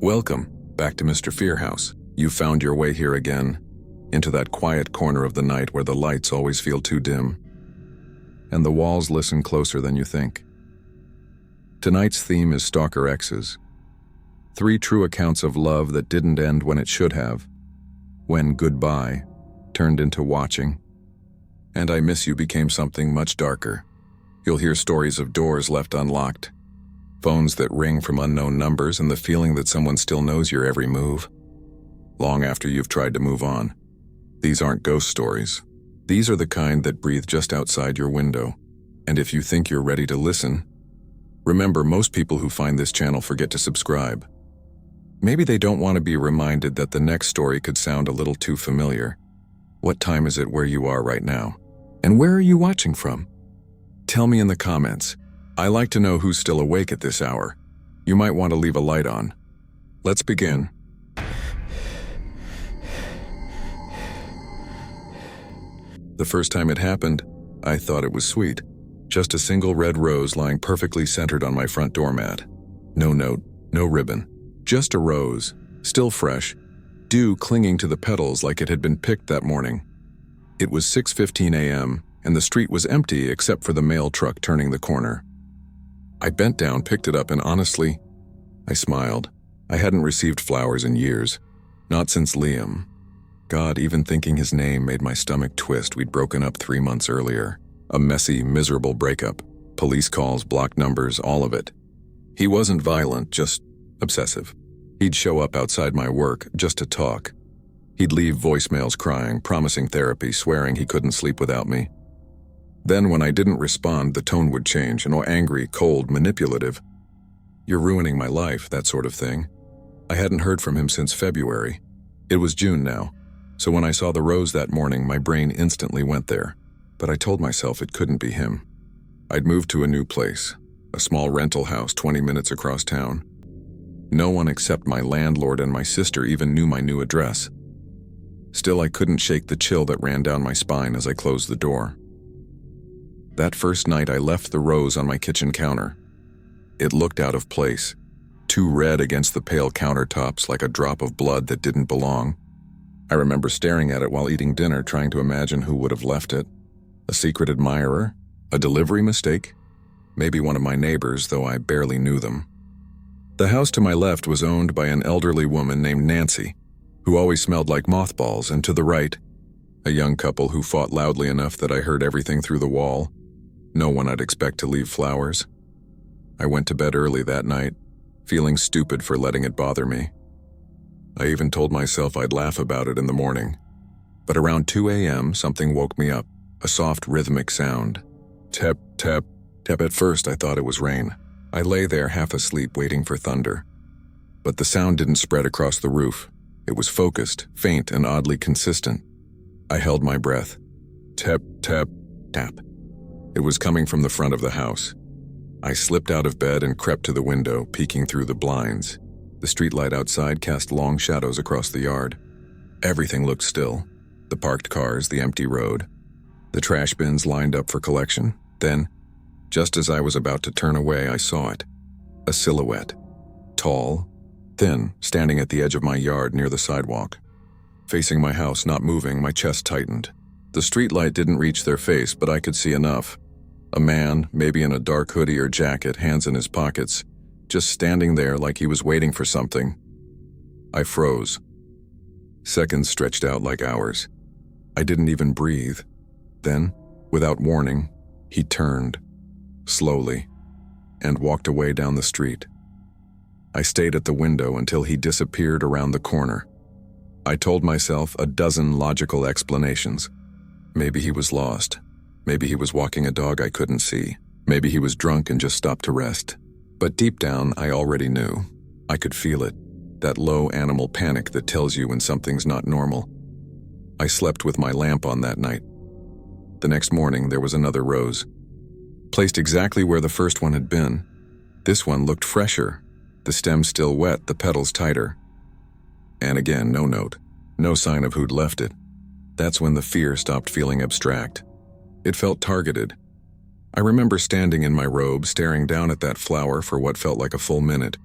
Welcome back to Mr. Fearhouse. You found your way here again, into that quiet corner of the night where the lights always feel too dim, and the walls listen closer than you think. Tonight's theme is Stalker-Exes. 3 true accounts of love that didn't end when it should have, when goodbye turned into watching, and I miss you became something much darker. You'll hear stories of doors left unlocked, phones that ring from unknown numbers, and the feeling that someone still knows your every move, long after you've tried to move on. These aren't ghost stories. These are the kind that breathe just outside your window. And if you think you're ready to listen, remember, most people who find this channel forget to subscribe. Maybe they don't want to be reminded that the next story could sound a little too familiar. What time is it where you are right now? And where are you watching from? Tell me in the comments. I like to know who's still awake at this hour. You might want to leave a light on. Let's begin. The first time it happened, I thought it was sweet. Just a single red rose lying perfectly centered on my front doormat. No note, no ribbon. Just a rose, still fresh, dew clinging to the petals like it had been picked that morning. It was 6:15 a.m., and the street was empty except for the mail truck turning the corner. I bent down, picked it up, and honestly, I smiled. I hadn't received flowers in years, not since Liam. God, even thinking his name made my stomach twist. We'd broken up 3 months earlier. A messy, miserable breakup. Police calls, blocked numbers, all of it. He wasn't violent, just obsessive. He'd show up outside my work just to talk. He'd leave voicemails crying, promising therapy, swearing he couldn't sleep without me. Then when I didn't respond, the tone would change, and angry, cold, manipulative. "You're ruining my life," that sort of thing. I hadn't heard from him since February. It was June now, so when I saw the rose that morning, my brain instantly went there. But I told myself it couldn't be him. I'd moved to a new place, a small rental house 20 minutes across town. No one except my landlord and my sister even knew my new address. Still, I couldn't shake the chill that ran down my spine as I closed the door. That first night, I left the rose on my kitchen counter. It looked out of place, too red against the pale countertops, like a drop of blood that didn't belong. I remember staring at it while eating dinner, trying to imagine who would have left it. A secret admirer? A delivery mistake? Maybe one of my neighbors, though I barely knew them. The house to my left was owned by an elderly woman named Nancy, who always smelled like mothballs, and to the right, a young couple who fought loudly enough that I heard everything through the wall. No one I'd expect to leave flowers. I went to bed early that night, feeling stupid for letting it bother me. I even told myself I'd laugh about it in the morning. But around 2 a.m., something woke me up, a soft rhythmic sound. Tap, tap, tap. At first, I thought it was rain. I lay there half asleep, waiting for thunder. But the sound didn't spread across the roof. It was focused, faint, and oddly consistent. I held my breath. Tap, tap, tap. It was coming from the front of the house. I slipped out of bed and crept to the window, peeking through the blinds. The streetlight outside cast long shadows across the yard. Everything looked still. The parked cars, the empty road, the trash bins lined up for collection. Then, just as I was about to turn away, I saw it. A silhouette. Tall, thin, standing at the edge of my yard near the sidewalk. Facing my house, not moving, my chest tightened. The streetlight didn't reach their face, but I could see enough. A man, maybe in a dark hoodie or jacket, hands in his pockets, just standing there like he was waiting for something. I froze. Seconds stretched out like hours. I didn't even breathe. Then, without warning, he turned, slowly, and walked away down the street. I stayed at the window until he disappeared around the corner. I told myself a dozen logical explanations. Maybe he was lost. Maybe he was walking a dog I couldn't see. Maybe he was drunk and just stopped to rest. But deep down, I already knew. I could feel it. That low animal panic that tells you when something's not normal. I slept with my lamp on that night. The next morning, there was another rose, placed exactly where the first one had been. This one looked fresher, the stem still wet, the petals tighter. And again, no note, no sign of who'd left it. That's when the fear stopped feeling abstract. It felt targeted. I remember standing in my robe, staring down at that flower for what felt like a full minute.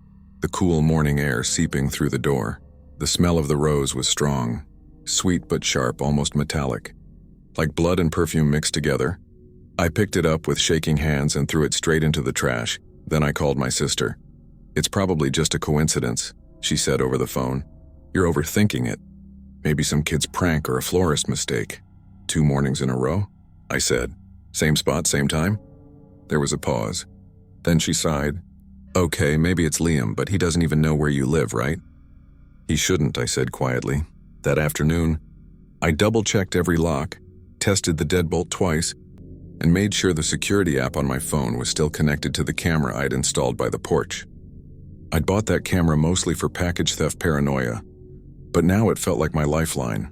the cool morning air seeping through the door. The smell of the rose was strong, sweet but sharp, almost metallic, like blood and perfume mixed together. I picked it up with shaking hands and threw it straight into the trash. Then I called my sister. "It's probably just a coincidence," she said over the phone. "You're overthinking it. Maybe some kid's prank or a florist mistake." "2 mornings in a row?" I said. "Same spot, same time?" There was a pause. Then she sighed. "Okay, maybe it's Liam, but he doesn't even know where you live, right?" "He shouldn't," I said quietly. That afternoon, I double-checked every lock, tested the deadbolt twice, and made sure the security app on my phone was still connected to the camera I'd installed by the porch. I'd bought that camera mostly for package theft paranoia, but now it felt like my lifeline.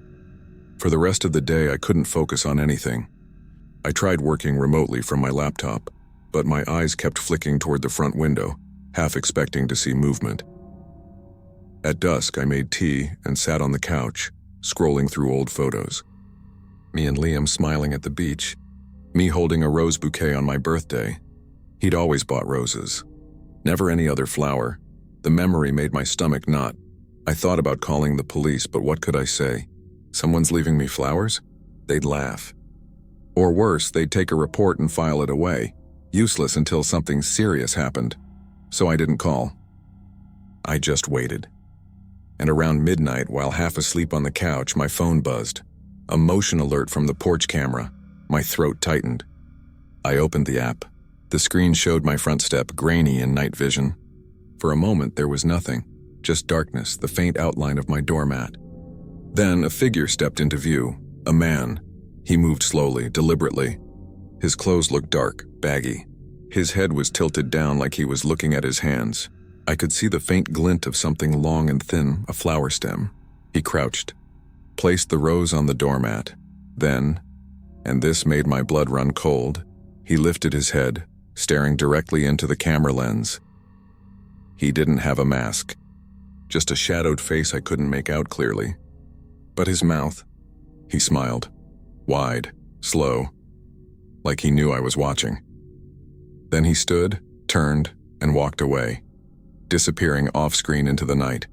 For the rest of the day, I couldn't focus on anything. I tried working remotely from my laptop, but my eyes kept flicking toward the front window, half expecting to see movement. At dusk, I made tea and sat on the couch, scrolling through old photos. Me and Liam smiling at the beach, me holding a rose bouquet on my birthday. He'd always bought roses, never any other flower. The memory made my stomach knot. I thought about calling the police, but what could I say? Someone's leaving me flowers? They'd laugh. Or worse, they'd take a report and file it away, useless until something serious happened. So I didn't call. I just waited. And around midnight, while half asleep on the couch, my phone buzzed. A motion alert from the porch camera. My throat tightened. I opened the app. The screen showed my front step, grainy in night vision. For a moment, there was nothing, just darkness, the faint outline of my doormat. Then a figure stepped into view, a man. He moved slowly, deliberately. His clothes looked dark, baggy. His head was tilted down like he was looking at his hands. I could see the faint glint of something long and thin, a flower stem. He crouched, placed the rose on the doormat. Then, and this made my blood run cold, he lifted his head, staring directly into the camera lens. He didn't have a mask, just a shadowed face I couldn't make out clearly. But his mouth, he smiled, wide, slow, like he knew I was watching. Then he stood, turned, and walked away, disappearing off-screen into the night.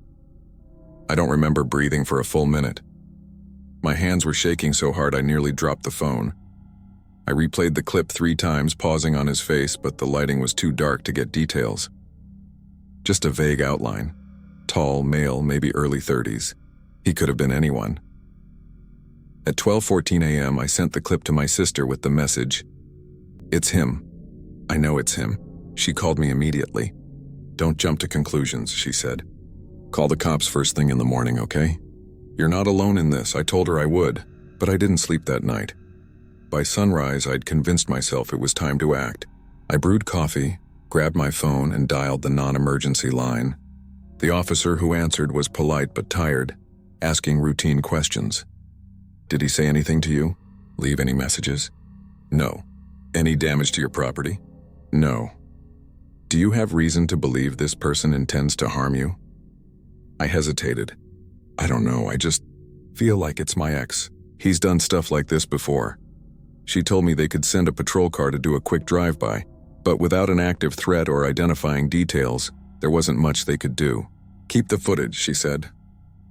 I don't remember breathing for a full minute. My hands were shaking so hard I nearly dropped the phone. I replayed the clip 3 times, pausing on his face, but the lighting was too dark to get details. Just a vague outline. Tall, male, maybe early 30s. He could have been anyone. At 12:14 a.m., I sent the clip to my sister with the message, "It's him. I know it's him." She called me immediately. "Don't jump to conclusions," she said. "Call the cops first thing in the morning, okay? You're not alone in this. I told her I would, but I didn't sleep that night." By sunrise, I'd convinced myself it was time to act. I brewed coffee, grabbed my phone, and dialed the non-emergency line. The officer who answered was polite but tired, asking routine questions. "Did he say anything to you? Leave any messages?" "No." "Any damage to your property?" "No." "Do you have reason to believe this person intends to harm you?" I hesitated. "I don't know, I just feel like it's my ex. He's done stuff like this before." She told me they could send a patrol car to do a quick drive-by, but without an active threat or identifying details, there wasn't much they could do. "Keep the footage," she said.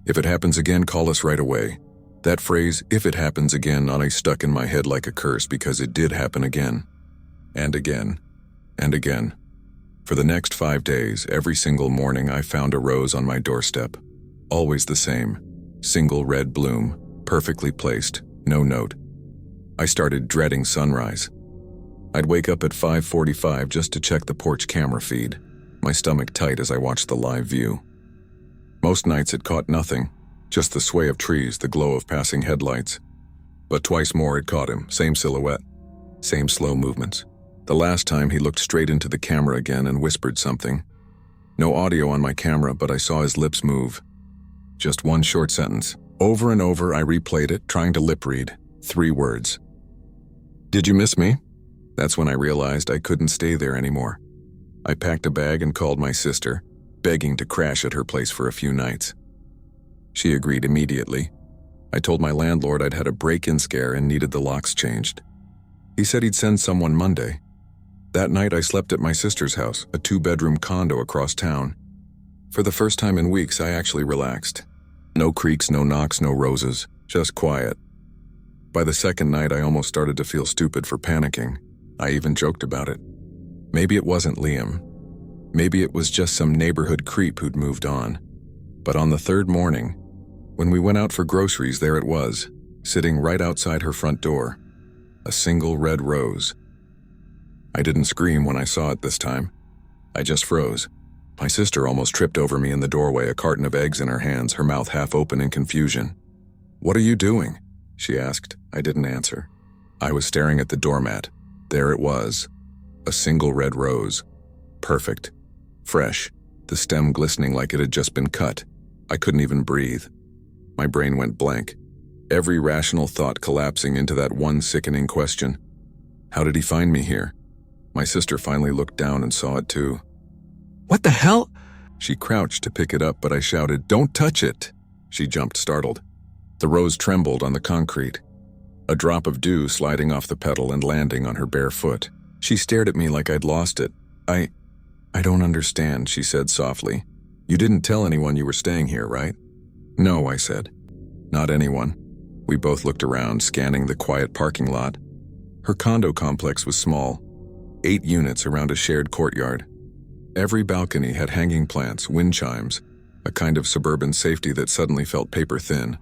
"If it happens again, call us right away." That phrase, "if it happens again," always stuck in my head like a curse because it did happen again. And again. And again. For the next 5 days, every single morning I found a rose on my doorstep. Always the same. Single red bloom, perfectly placed, no note. I started dreading sunrise. I'd wake up at 5:45 just to check the porch camera feed, my stomach tight as I watched the live view. Most nights it caught nothing, just the sway of trees, the glow of passing headlights. But twice more it caught him, same silhouette, same slow movements. The last time he looked straight into the camera again and whispered something. No audio on my camera, but I saw his lips move. Just one short sentence. Over and over I replayed it, trying to lip read. 3 words. "Did you miss me?" That's when I realized I couldn't stay there anymore. I packed a bag and called my sister, begging to crash at her place for a few nights. She agreed immediately. I told my landlord I'd had a break-in scare and needed the locks changed. He said he'd send someone Monday. That night I slept at my sister's house, a 2-bedroom condo across town. For the first time in weeks, I actually relaxed. No creaks, no knocks, no roses, just quiet. By the second night, I almost started to feel stupid for panicking. I even joked about it. Maybe it wasn't Liam. Maybe it was just some neighborhood creep who'd moved on. But on the third morning, when we went out for groceries, there it was, sitting right outside her front door. A single red rose. I didn't scream when I saw it this time. I just froze. My sister almost tripped over me in the doorway, a carton of eggs in her hands, her mouth half open in confusion. "What are you doing?" she asked. I didn't answer. I was staring at the doormat. There it was. A single red rose. Perfect. Fresh. The stem glistening like it had just been cut. I couldn't even breathe. My brain went blank. Every rational thought collapsing into that one sickening question. How did he find me here? My sister finally looked down and saw it too. "What the hell?" She crouched to pick it up, but I shouted, "Don't touch it!" She jumped, startled. The rose trembled on the concrete. A drop of dew sliding off the petal and landing on her bare foot. She stared at me like I'd lost it. I don't understand," she said softly. "You didn't tell anyone you were staying here, right?" "No," I said. "Not anyone." We both looked around, scanning the quiet parking lot. Her condo complex was small, 8 units around a shared courtyard. Every balcony had hanging plants, wind chimes, a kind of suburban safety that suddenly felt paper thin.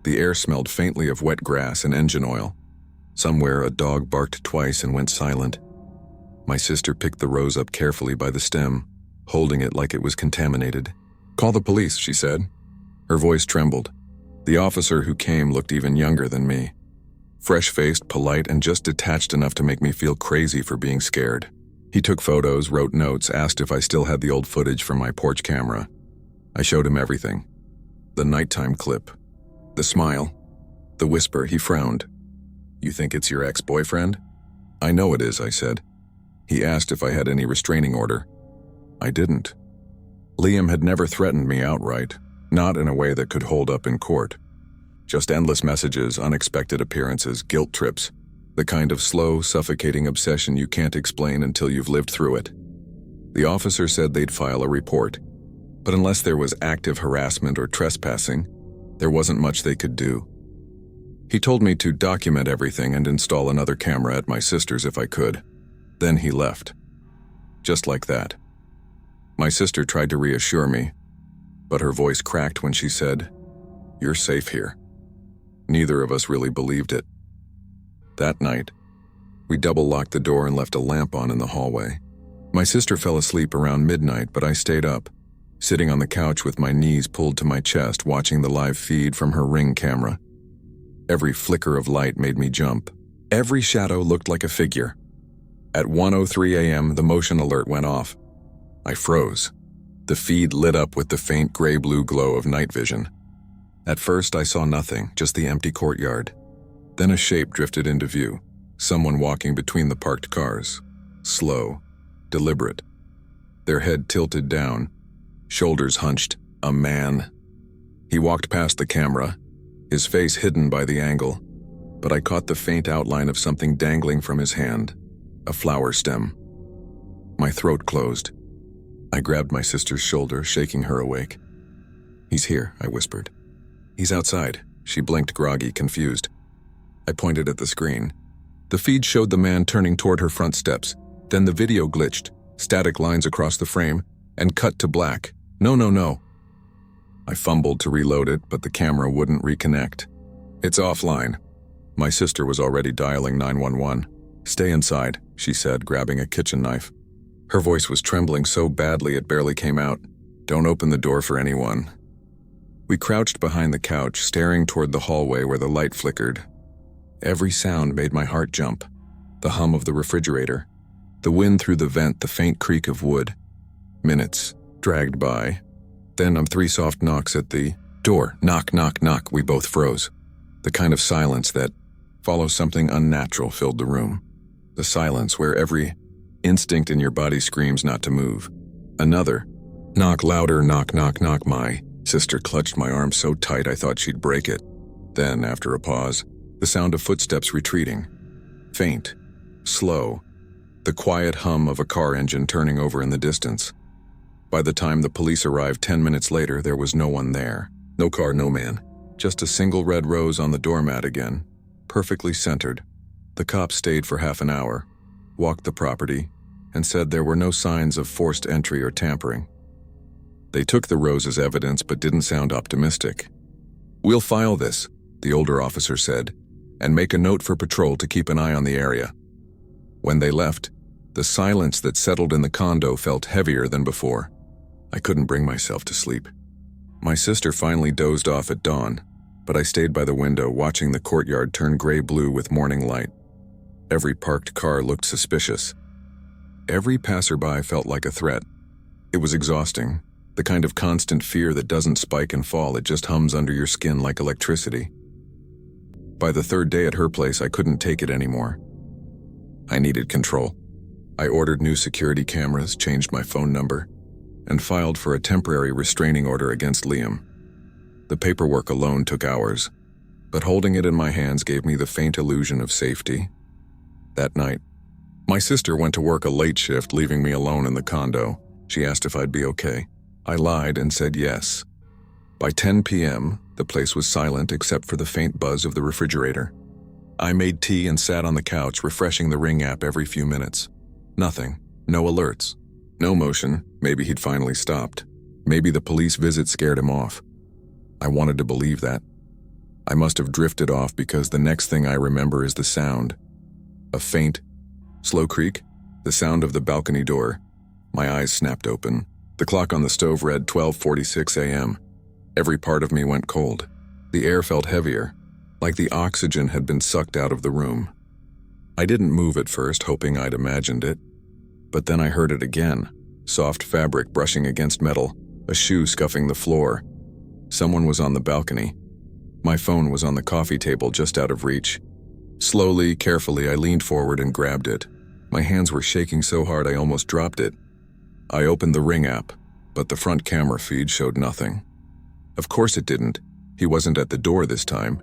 The air smelled faintly of wet grass and engine oil. Somewhere a dog barked twice and went silent. My sister picked the rose up carefully by the stem, holding it like it was contaminated. "Call the police," she said. Her voice trembled. The officer who came looked even younger than me. Fresh-faced, polite, and just detached enough to make me feel crazy for being scared. He took photos, wrote notes, asked if I still had the old footage from my porch camera. I showed him everything. The nighttime clip. The smile. The whisper. He frowned. "You think it's your ex-boyfriend?" "I know it is," I said. He asked if I had any restraining order. I didn't. Liam had never threatened me outright, not in a way that could hold up in court. Just endless messages, unexpected appearances, guilt trips. The kind of slow, suffocating obsession you can't explain until you've lived through it. The officer said they'd file a report, but unless there was active harassment or trespassing, there wasn't much they could do. He told me to document everything and install another camera at my sister's if I could. Then he left. Just like that. My sister tried to reassure me, but her voice cracked when she said, "You're safe here." Neither of us really believed it. That night, we double-locked the door and left a lamp on in the hallway. My sister fell asleep around midnight, but I stayed up, sitting on the couch with my knees pulled to my chest, watching the live feed from her Ring camera. Every flicker of light made me jump. Every shadow looked like a figure. At 1:03 a.m., the motion alert went off. I froze. The feed lit up with the faint gray-blue glow of night vision. At first, I saw nothing, just the empty courtyard. Then a shape drifted into view, someone walking between the parked cars. Slow, deliberate. Their head tilted down, shoulders hunched. A man. He walked past the camera, his face hidden by the angle, but I caught the faint outline of something dangling from his hand. A flower stem. My throat closed. I grabbed my sister's shoulder, shaking her awake. "He's here," I whispered. "He's outside." She blinked, groggy, confused. I pointed at the screen. The feed showed the man turning toward her front steps. Then the video glitched, static lines across the frame, and cut to black. No. I fumbled to reload it, but the camera wouldn't reconnect. "It's offline." My sister was already dialing 911. "Stay inside," she said, grabbing a kitchen knife. Her voice was trembling so badly it barely came out. "Don't open the door for anyone." We crouched behind the couch, staring toward the hallway where the light flickered. Every sound made my heart jump. The hum of the refrigerator, the wind through the vent, the faint creak of wood. Minutes dragged by. Then 3 soft knocks at the door. Knock, knock, knock. We both froze. The kind of silence that follows something unnatural filled the room. The silence where every instinct in your body screams not to move. Another knock, louder, knock, knock, knock. My sister clutched my arm so tight I thought she'd break it. Then, after a pause, the sound of footsteps retreating. Faint, slow, the quiet hum of a car engine turning over in the distance. By the time the police arrived 10 minutes later, there was no one there. No car, no man. Just a single red rose on the doormat again, perfectly centered. The cops stayed for half an hour, walked the property, and said there were no signs of forced entry or tampering. They took the rose as evidence but didn't sound optimistic. "We'll file this," the older officer said, "and make a note for patrol to keep an eye on the area." When they left, the silence that settled in the condo felt heavier than before. I couldn't bring myself to sleep. My sister finally dozed off at dawn, but I stayed by the window watching the courtyard turn gray-blue with morning light. Every parked car looked suspicious. Every passerby felt like a threat. It was exhausting, the kind of constant fear that doesn't spike and fall, it just hums under your skin like electricity. By the third day at her place, I couldn't take it anymore. I needed control. I ordered new security cameras, changed my phone number, and filed for a temporary restraining order against Liam. The paperwork alone took hours, but holding it in my hands gave me the faint illusion of safety. That night, my sister went to work a late shift, leaving me alone in the condo. She asked if I'd be okay. I lied and said yes. By 10 p.m., the place was silent except for the faint buzz of the refrigerator. I made tea and sat on the couch, refreshing the Ring app every few minutes. Nothing. No alerts. No motion. Maybe he'd finally stopped. Maybe the police visit scared him off. I wanted to believe that. I must have drifted off because the next thing I remember is the sound. A faint, slow creak, the sound of the balcony door. My eyes snapped open. The clock on the stove read 12:46 a.m. Every part of me went cold. The air felt heavier, like the oxygen had been sucked out of the room. I didn't move at first, hoping I'd imagined it. But then I heard it again. Soft fabric brushing against metal, a shoe scuffing the floor. Someone was on the balcony. My phone was on the coffee table just out of reach. Slowly, carefully, I leaned forward and grabbed it. My hands were shaking so hard I almost dropped it. I opened the Ring app, but the front camera feed showed nothing. Of course it didn't. He wasn't at the door this time.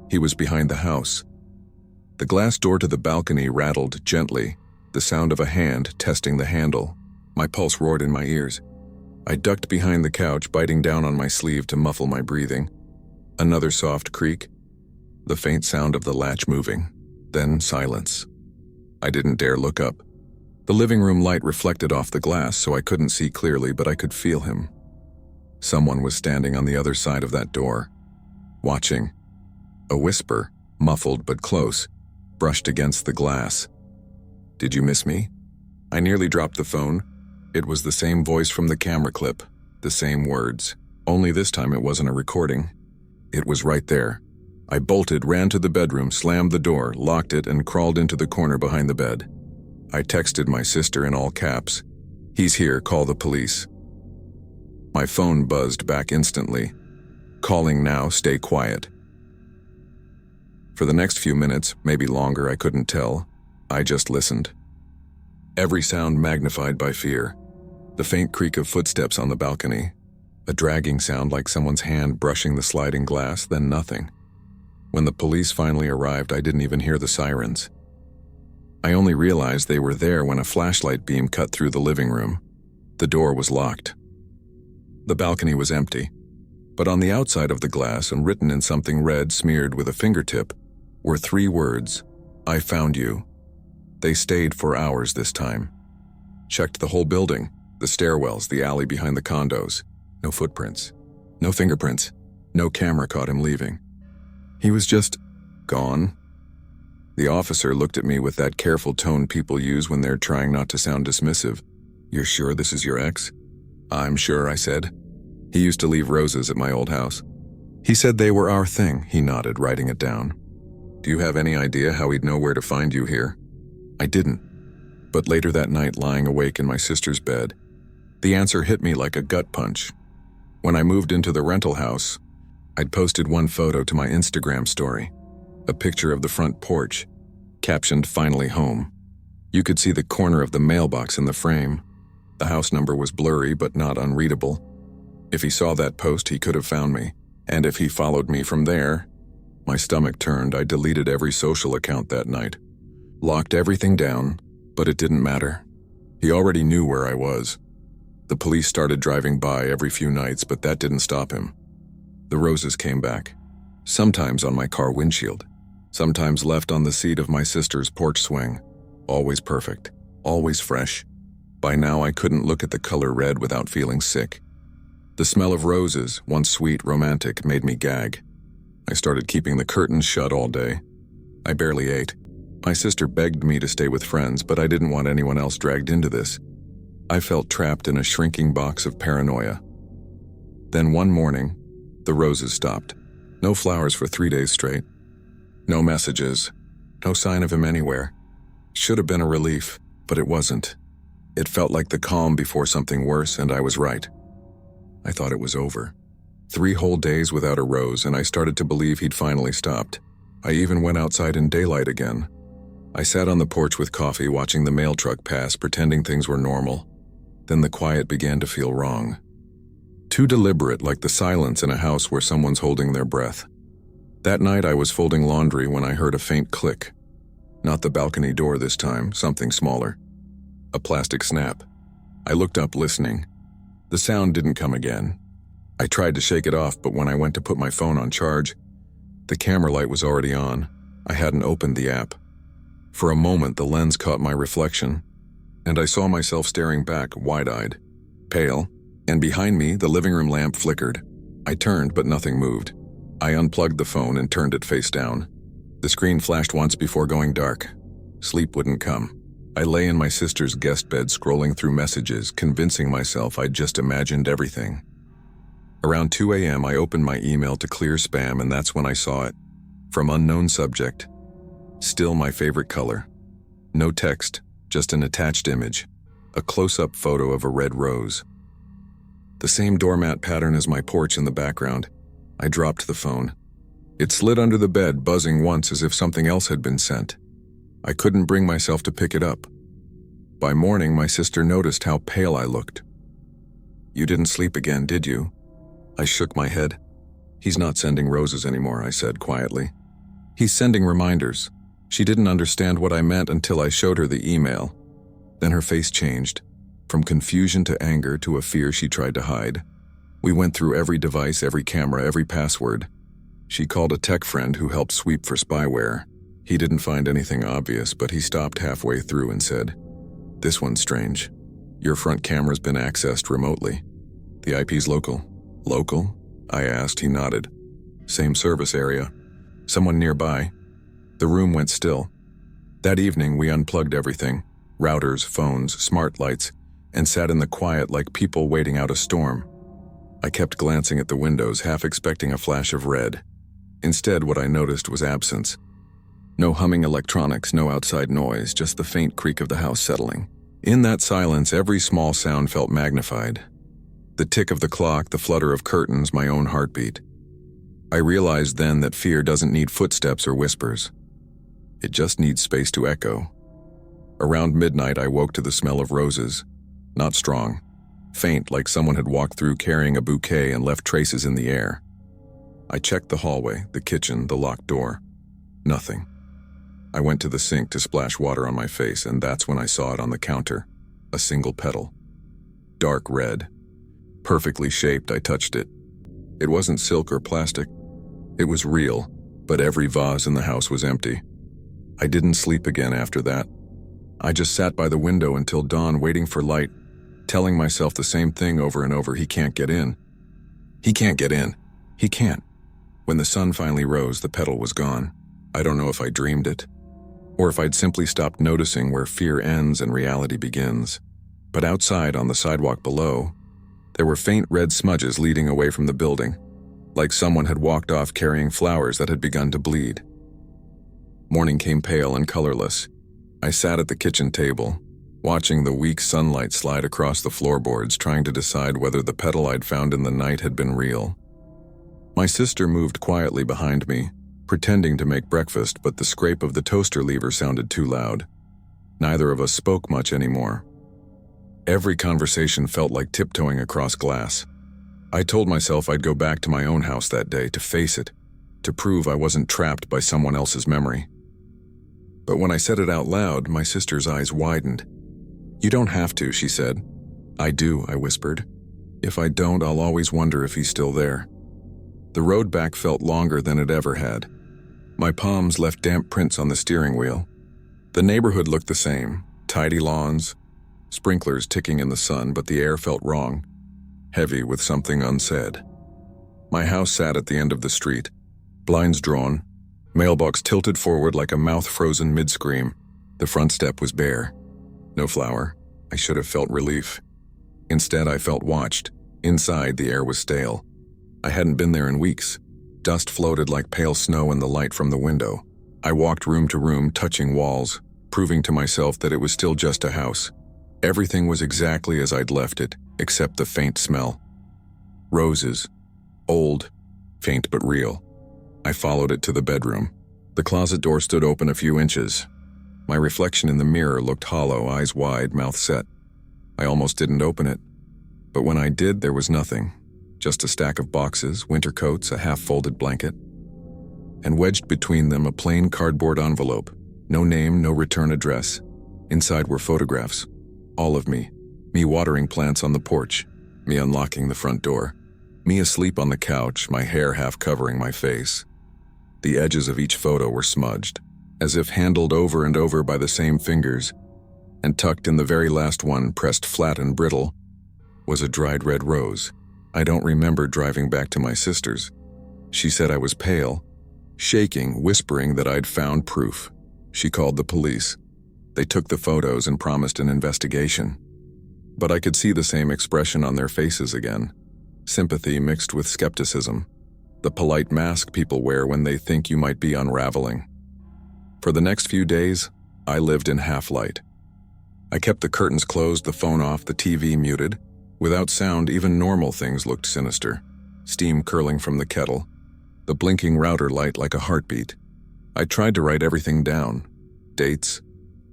He was behind the house. The glass door to the balcony rattled gently, the sound of a hand testing the handle. My pulse roared in my ears. I ducked behind the couch, biting down on my sleeve to muffle my breathing. Another soft creak, the faint sound of the latch moving, then silence. I didn't dare look up. The living room light reflected off the glass, so I couldn't see clearly, but I could feel him. Someone was standing on the other side of that door, watching. A whisper, muffled but close, brushed against the glass. "Did you miss me?" I nearly dropped the phone. It was the same voice from the camera clip, the same words. Only this time it wasn't a recording. It was right there. I bolted, ran to the bedroom, slammed the door, locked it, and crawled into the corner behind the bed. I texted my sister in all caps. "He's here, call the police." My phone buzzed back instantly. "Calling now, stay quiet." For the next few minutes, maybe longer, I couldn't tell. I just listened. Every sound magnified by fear. The faint creak of footsteps on the balcony. A dragging sound like someone's hand brushing the sliding glass, then nothing. When the police finally arrived, I didn't even hear the sirens. I only realized they were there when a flashlight beam cut through the living room. The door was locked. The balcony was empty, but on the outside of the glass and written in something red smeared with a fingertip were 3 words: "I found you." They stayed for hours this time. Checked the whole building, the stairwells, the alley behind the condos. No footprints, no fingerprints, no camera caught him leaving. He was just gone. The officer looked at me with that careful tone people use when they're trying not to sound dismissive. "You're sure this is your ex?" "I'm sure," I said. "He used to leave roses at my old house." "He said they were our thing," he nodded, writing it down. "Do you have any idea how he'd know where to find you here?" I didn't. But later that night, lying awake in my sister's bed, the answer hit me like a gut punch. When I moved into the rental house, I'd posted one photo to my Instagram story, a picture of the front porch, captioned "Finally Home." You could see the corner of the mailbox in the frame. The house number was blurry but not unreadable. If he saw that post, he could have found me. And if he followed me from there, my stomach turned. I deleted every social account that night. Locked everything down, but it didn't matter. He already knew where I was. The police started driving by every few nights, but that didn't stop him. The roses came back, sometimes on my car windshield, sometimes left on the seat of my sister's porch swing. Always perfect, always fresh. By now I couldn't look at the color red without feeling sick. The smell of roses, once sweet, romantic, made me gag. I started keeping the curtains shut all day. I barely ate. My sister begged me to stay with friends, but I didn't want anyone else dragged into this. I felt trapped in a shrinking box of paranoia. Then one morning, the roses stopped. No flowers for 3 days straight. No messages. No sign of him anywhere. Should have been a relief, but it wasn't. It felt like the calm before something worse, and I was right. I thought it was over. 3 whole days without a rose, and I started to believe he'd finally stopped. I even went outside in daylight again. I sat on the porch with coffee, watching the mail truck pass, pretending things were normal. Then the quiet began to feel wrong. Too deliberate, like the silence in a house where someone's holding their breath. That night I was folding laundry when I heard a faint click. Not the balcony door this time, something smaller. A plastic snap. I looked up, listening. The sound didn't come again. I tried to shake it off, but when I went to put my phone on charge, the camera light was already on. I hadn't opened the app. For a moment, the lens caught my reflection, and I saw myself staring back, wide-eyed, pale, and behind me, the living room lamp flickered. I turned, but nothing moved. I unplugged the phone and turned it face down. The screen flashed once before going dark. Sleep wouldn't come. I lay in my sister's guest bed scrolling through messages, convincing myself I'd just imagined everything. Around 2 a.m., I opened my email to clear spam, and that's when I saw it. From unknown subject. Still my favorite color. No text, just an attached image. A close-up photo of a red rose. The same doormat pattern as my porch in the background. I dropped the phone. It slid under the bed, buzzing once as if something else had been sent. I couldn't bring myself to pick it up. By morning, my sister noticed how pale I looked. "You didn't sleep again, did you?" I shook my head. "He's not sending roses anymore," I said quietly. "He's sending reminders." She didn't understand what I meant until I showed her the email. Then her face changed, from confusion to anger to a fear she tried to hide. We went through every device, every camera, every password. She called a tech friend who helped sweep for spyware. He didn't find anything obvious, but he stopped halfway through and said, "This one's strange. Your front camera's been accessed remotely. The IP's local." "Local?" I asked. He nodded. "Same service area. Someone nearby." The room went still. That evening, we unplugged everything. Routers, phones, smart lights, and sat in the quiet like people waiting out a storm. I kept glancing at the windows, half expecting a flash of red. Instead, what I noticed was absence. No humming electronics, no outside noise, just the faint creak of the house settling. In that silence, every small sound felt magnified. The tick of the clock, the flutter of curtains, my own heartbeat. I realized then that fear doesn't need footsteps or whispers. It just needs space to echo. Around midnight, I woke to the smell of roses. Not strong. Faint, like someone had walked through carrying a bouquet and left traces in the air. I checked the hallway, the kitchen, the locked door. Nothing. I went to the sink to splash water on my face, and that's when I saw it on the counter. A single petal. Dark red. Perfectly shaped, I touched it. It wasn't silk or plastic. It was real, but every vase in the house was empty. I didn't sleep again after that. I just sat by the window until dawn, waiting for light, telling myself the same thing over and over: he can't get in. He can't get in. He can't. When the sun finally rose, the petal was gone. I don't know if I dreamed it, or if I'd simply stopped noticing where fear ends and reality begins. But outside, on the sidewalk below, there were faint red smudges leading away from the building, like someone had walked off carrying flowers that had begun to bleed. Morning came pale and colorless. I sat at the kitchen table, watching the weak sunlight slide across the floorboards, trying to decide whether the petal I'd found in the night had been real. My sister moved quietly behind me, pretending to make breakfast, but the scrape of the toaster lever sounded too loud. Neither of us spoke much anymore. Every conversation felt like tiptoeing across glass. I told myself I'd go back to my own house that day, to face it, to prove I wasn't trapped by someone else's memory. But when I said it out loud, my sister's eyes widened. "You don't have to," she said. "I do," I whispered. "If I don't, I'll always wonder if he's still there." The road back felt longer than it ever had. My palms left damp prints on the steering wheel. The neighborhood looked the same, tidy lawns, sprinklers ticking in the sun, but the air felt wrong, heavy with something unsaid. My house sat at the end of the street, blinds drawn, mailbox tilted forward like a mouth frozen mid-scream. The front step was bare. No flower. I should have felt relief. Instead, I felt watched. Inside, the air was stale. I hadn't been there in weeks. Dust floated like pale snow in the light from the window. I walked room to room, touching walls, proving to myself that it was still just a house. Everything was exactly as I'd left it, except the faint smell. Roses. Old, faint but real. I followed it to the bedroom. The closet door stood open a few inches. My reflection in the mirror looked hollow, eyes wide, mouth set. I almost didn't open it. But when I did, there was nothing. Just a stack of boxes, winter coats, a half-folded blanket. And wedged between them, a plain cardboard envelope. No name, no return address. Inside were photographs. All of me. Me watering plants on the porch. Me unlocking the front door. Me asleep on the couch, my hair half covering my face. The edges of each photo were smudged, as if handled over and over by the same fingers, and tucked in the very last one, pressed flat and brittle, was a dried red rose. I don't remember driving back to my sister's. She said I was pale, shaking, whispering that I'd found proof. She called the police. They took the photos and promised an investigation. But I could see the same expression on their faces again. Sympathy mixed with skepticism. The polite mask people wear when they think you might be unraveling. For the next few days, I lived in half-light. I kept the curtains closed, the phone off, the TV muted. Without sound, even normal things looked sinister. Steam curling from the kettle, the blinking router light like a heartbeat. I tried to write everything down. Dates,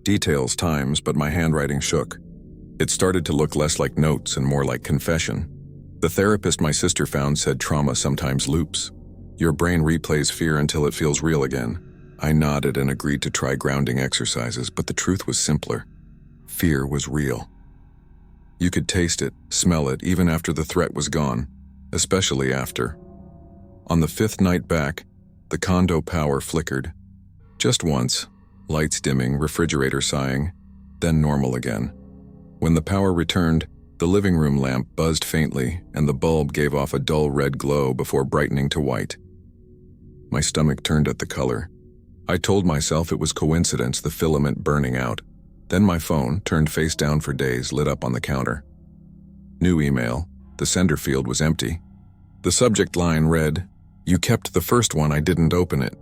details, times, but my handwriting shook. It started to look less like notes and more like confession. The therapist my sister found said trauma sometimes loops. Your brain replays fear until it feels real again. I nodded and agreed to try grounding exercises, but the truth was simpler. Fear was real. You could taste it, smell it, even after the threat was gone, especially after. On the fifth night back, the condo power flickered. Just once, lights dimming, refrigerator sighing, then normal again. When the power returned, the living room lamp buzzed faintly, and the bulb gave off a dull red glow before brightening to white. My stomach turned at the color. I told myself it was coincidence, the filament burning out. Then my phone, turned face down for days, lit up on the counter. New email. The sender field was empty. The subject line read, "You kept the first one, I didn't open it."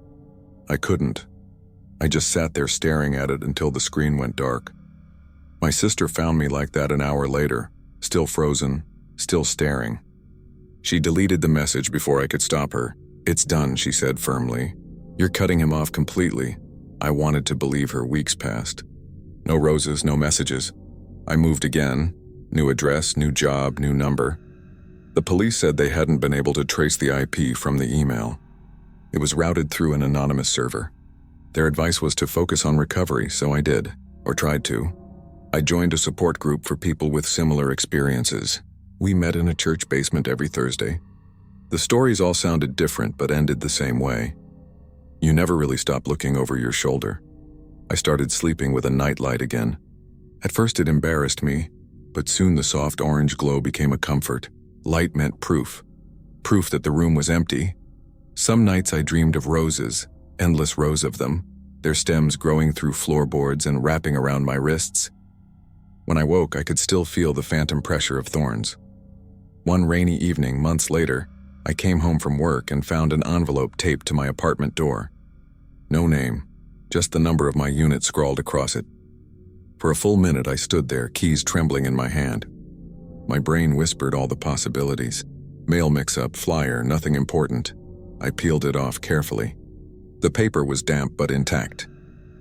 I couldn't. I just sat there staring at it until the screen went dark. My sister found me like that an hour later, still frozen, still staring. She deleted the message before I could stop her. "It's done," she said firmly. "You're cutting him off completely." I wanted to believe her. Weeks passed. No roses, no messages. I moved again. New address, new job, new number. The police said they hadn't been able to trace the IP from the email. It was routed through an anonymous server. Their advice was to focus on recovery, so I did, or tried to. I joined a support group for people with similar experiences. We met in a church basement every Thursday. The stories all sounded different but ended the same way. You never really stop looking over your shoulder. I started sleeping with a nightlight again. At first it embarrassed me, but soon the soft orange glow became a comfort. Light meant proof. Proof that the room was empty. Some nights I dreamed of roses, endless rows of them, their stems growing through floorboards and wrapping around my wrists. When I woke, I could still feel the phantom pressure of thorns. One rainy evening, months later, I came home from work and found an envelope taped to my apartment door. No name, just the number of my unit scrawled across it. For a full minute I stood there, keys trembling in my hand. My brain whispered all the possibilities. Mail mix-up, flyer, nothing important. I peeled it off carefully. The paper was damp but intact.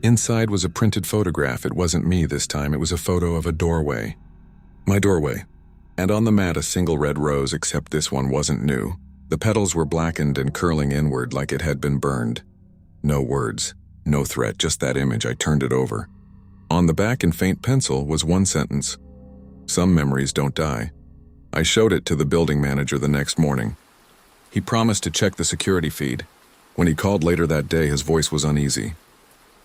Inside was a printed photograph. It wasn't me this time, it was a photo of a doorway. My doorway. And on the mat a single red rose, except this one wasn't new. The petals were blackened and curling inward like it had been burned. No words, no threat, just that image. I turned it over. On the back in faint pencil was one sentence. Some memories don't die. I showed it to the building manager the next morning. He promised to check the security feed. When he called later that day, his voice was uneasy.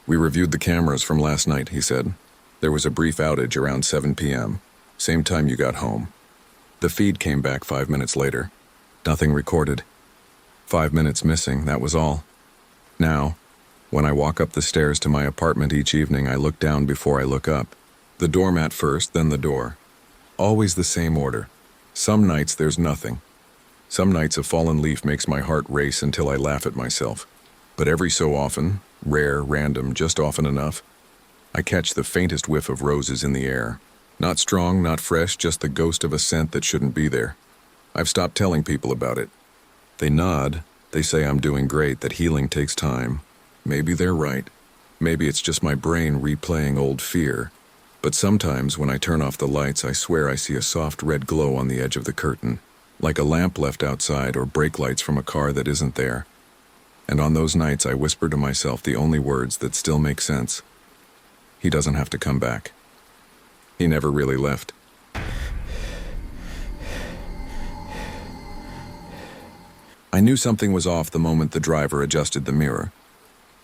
"We reviewed the cameras from last night," he said. "There was a brief outage around 7 p.m., same time you got home. The feed came back 5 minutes later. Nothing recorded. 5 minutes missing, that was all. Now, when I walk up the stairs to my apartment each evening, I look down before I look up. The doormat first, then the door. Always the same order. Some nights there's nothing. Some nights a fallen leaf makes my heart race until I laugh at myself. But every so often, rare, random, just often enough, I catch the faintest whiff of roses in the air. Not strong, not fresh, just the ghost of a scent that shouldn't be there. I've stopped telling people about it. They nod. They say I'm doing great, that healing takes time. Maybe they're right. Maybe it's just my brain replaying old fear. But sometimes when I turn off the lights, I swear I see a soft red glow on the edge of the curtain, like a lamp left outside or brake lights from a car that isn't there. And on those nights, I whisper to myself the only words that still make sense. He doesn't have to come back. He never really left. I knew something was off the moment the driver adjusted the mirror.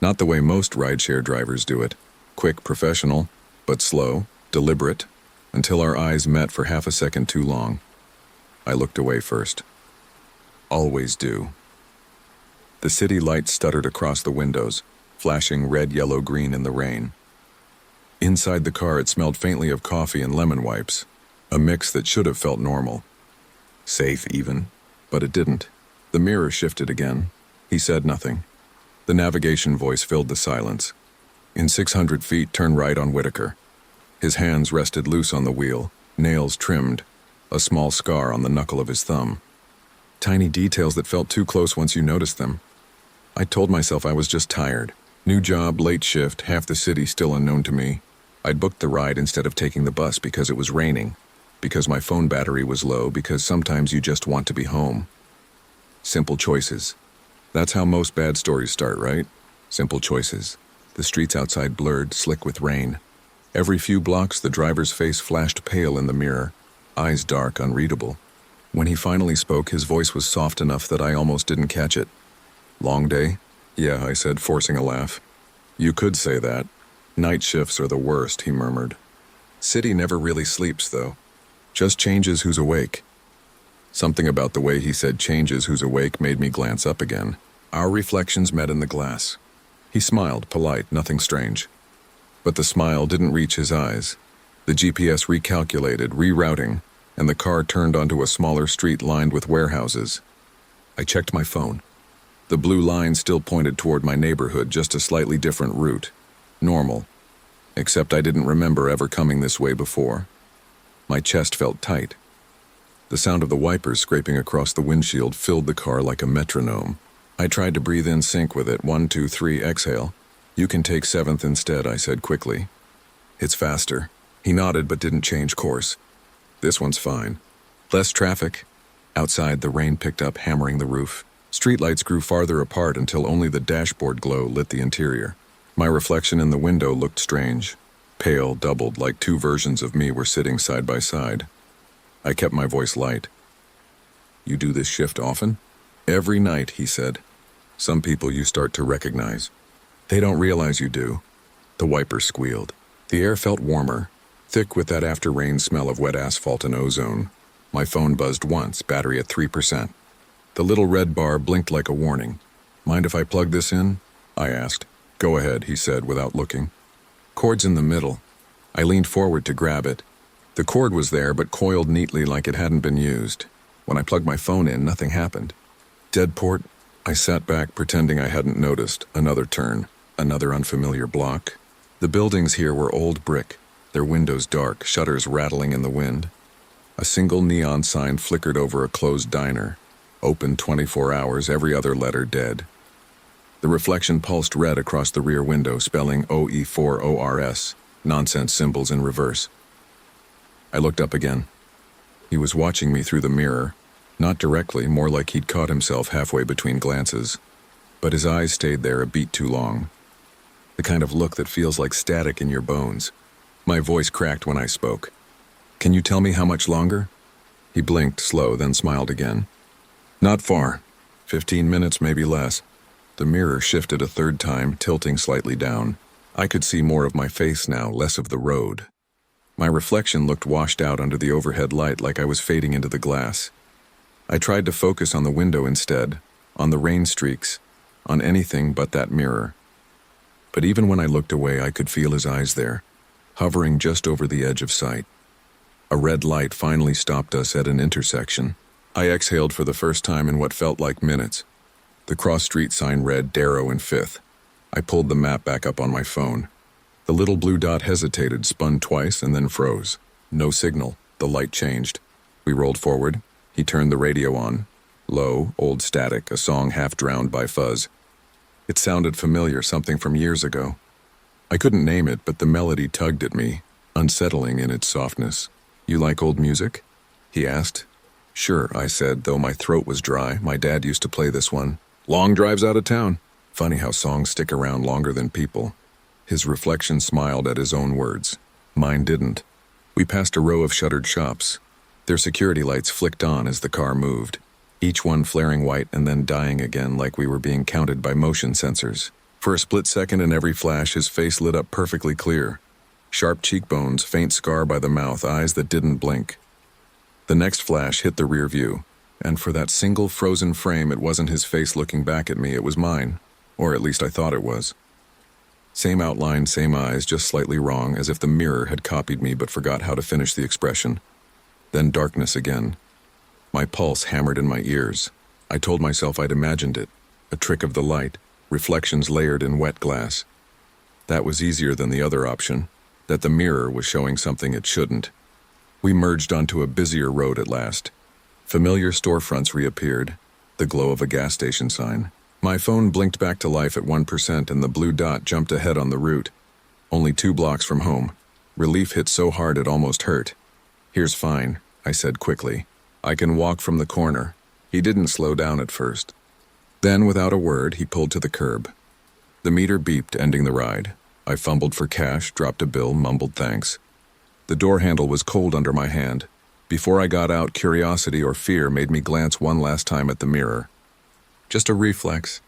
Not the way most rideshare drivers do it. Quick, professional, but slow, deliberate, until our eyes met for half a second too long. I looked away first. Always do. The city lights stuttered across the windows, flashing red, yellow, green in the rain. Inside the car, it smelled faintly of coffee and lemon wipes, a mix that should have felt normal. Safe, even, but it didn't. The mirror shifted again. He said nothing. The navigation voice filled the silence. In 600 feet, turn right on Whitaker. His hands rested loose on the wheel, nails trimmed, a small scar on the knuckle of his thumb. Tiny details that felt too close once you noticed them. I told myself I was just tired. New job, late shift, half the city still unknown to me. I'd booked the ride instead of taking the bus because it was raining, because my phone battery was low, because sometimes you just want to be home. Simple choices. That's how most bad stories start, right? Simple choices. The streets outside blurred, slick with rain. Every few blocks, the driver's face flashed pale in the mirror, eyes dark, unreadable. When he finally spoke, his voice was soft enough that I almost didn't catch it. "Long day?" "Yeah," I said, forcing a laugh. "You could say that. Night shifts are the worst," he murmured. "City never really sleeps, though. Just changes who's awake." Something about the way he said changes who's awake made me glance up again. Our reflections met in the glass. He smiled, polite, nothing strange. But the smile didn't reach his eyes. The GPS recalculated, rerouting, and the car turned onto a smaller street lined with warehouses. I checked my phone. The blue line still pointed toward my neighborhood, just a slightly different route. Normal. Except I didn't remember ever coming this way before. My chest felt tight. The sound of the wipers scraping across the windshield filled the car like a metronome. I tried to breathe in sync with it. 1, 2, 3, exhale. "You can take 7th instead," I said quickly. "It's faster." He nodded but didn't change course. "This one's fine. Less traffic." Outside, the rain picked up, hammering the roof. Streetlights grew farther apart until only the dashboard glow lit the interior. My reflection in the window looked strange. Pale, doubled, like two versions of me were sitting side by side. I kept my voice light. "You do this shift often?" "Every night," he said. "Some people you start to recognize. They don't realize you do." The wiper squealed. The air felt warmer, thick with that after-rain smell of wet asphalt and ozone. My phone buzzed once, battery at 3%. The little red bar blinked like a warning. "Mind if I plug this in?" I asked. "Go ahead," he said without looking. "Cord's in the middle." I leaned forward to grab it. The cord was there, but coiled neatly like it hadn't been used. When I plugged my phone in, nothing happened. Dead port. I sat back, pretending I hadn't noticed. Another turn. Another unfamiliar block. The buildings here were old brick, their windows dark, shutters rattling in the wind. A single neon sign flickered over a closed diner. Open 24 hours, every other letter dead. The reflection pulsed red across the rear window, spelling OE4ORS, nonsense symbols in reverse. I looked up again. He was watching me through the mirror, not directly, more like he'd caught himself halfway between glances. But his eyes stayed there a beat too long. The kind of look that feels like static in your bones. My voice cracked when I spoke. Can you tell me how much longer? He blinked slow, then smiled again. Not far. 15 minutes, maybe less. The mirror shifted a third time, tilting slightly down. I could see more of my face now, less of the road. My reflection looked washed out under the overhead light like I was fading into the glass. I tried to focus on the window instead, on the rain streaks, on anything but that mirror. But even when I looked away, I could feel his eyes there, hovering just over the edge of sight. A red light finally stopped us at an intersection. I exhaled for the first time in what felt like minutes. The cross-street sign read Darrow and 5th. I pulled the map back up on my phone. The little blue dot hesitated, spun twice, and then froze. No signal. The light changed. We rolled forward. He turned the radio on. Low, old static, a song half drowned by fuzz. It sounded familiar, something from years ago. I couldn't name it, but the melody tugged at me, unsettling in its softness. You like old music? He asked. Sure, I said, though my throat was dry. My dad used to play this one. Long drives out of town. Funny how songs stick around longer than people. His reflection smiled at his own words. Mine didn't. We passed a row of shuttered shops. Their security lights flicked on as the car moved, each one flaring white and then dying again like we were being counted by motion sensors. For a split second in every flash, his face lit up perfectly clear. Sharp cheekbones, faint scar by the mouth, eyes that didn't blink. The next flash hit the rear view, and for that single frozen frame, it wasn't his face looking back at me, it was mine. Or at least I thought it was. Same outline, same eyes, just slightly wrong, as if the mirror had copied me but forgot how to finish the expression. Then darkness again. My pulse hammered in my ears. I told myself I'd imagined it, a trick of the light, reflections layered in wet glass. That was easier than the other option, that the mirror was showing something it shouldn't. We merged onto a busier road at last. Familiar storefronts reappeared, the glow of a gas station sign. My phone blinked back to life at 1% and the blue dot jumped ahead on the route. Only 2 blocks from home. Relief hit so hard it almost hurt. Here's fine, I said quickly. I can walk from the corner. He didn't slow down at first. Then, without a word, he pulled to the curb. The meter beeped, ending the ride. I fumbled for cash, dropped a bill, mumbled thanks. The door handle was cold under my hand. Before I got out, curiosity or fear made me glance one last time at the mirror. Just a reflex,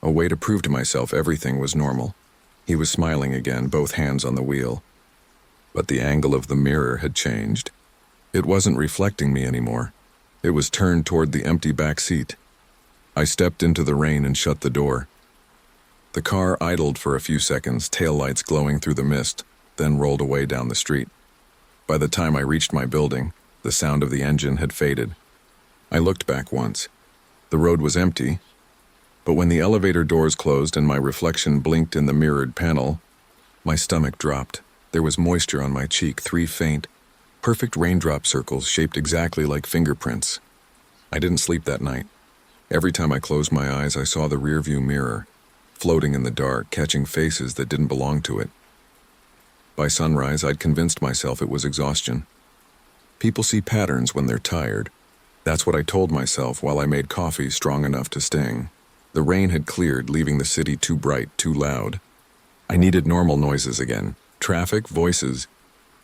a way to prove to myself everything was normal. He was smiling again, both hands on the wheel. But the angle of the mirror had changed. It wasn't reflecting me anymore. It was turned toward the empty back seat. I stepped into the rain and shut the door. The car idled for a few seconds, taillights glowing through the mist, then rolled away down the street. By the time I reached my building, the sound of the engine had faded. I looked back once. The road was empty, but when the elevator doors closed and my reflection blinked in the mirrored panel, my stomach dropped. There was moisture on my cheek, 3 faint, perfect raindrop circles shaped exactly like fingerprints. I didn't sleep that night. Every time I closed my eyes, I saw the rearview mirror, floating in the dark, catching faces that didn't belong to it. By sunrise, I'd convinced myself it was exhaustion. People see patterns when they're tired. That's what I told myself while I made coffee strong enough to sting. The rain had cleared, leaving the city too bright, too loud. I needed normal noises again. Traffic, voices,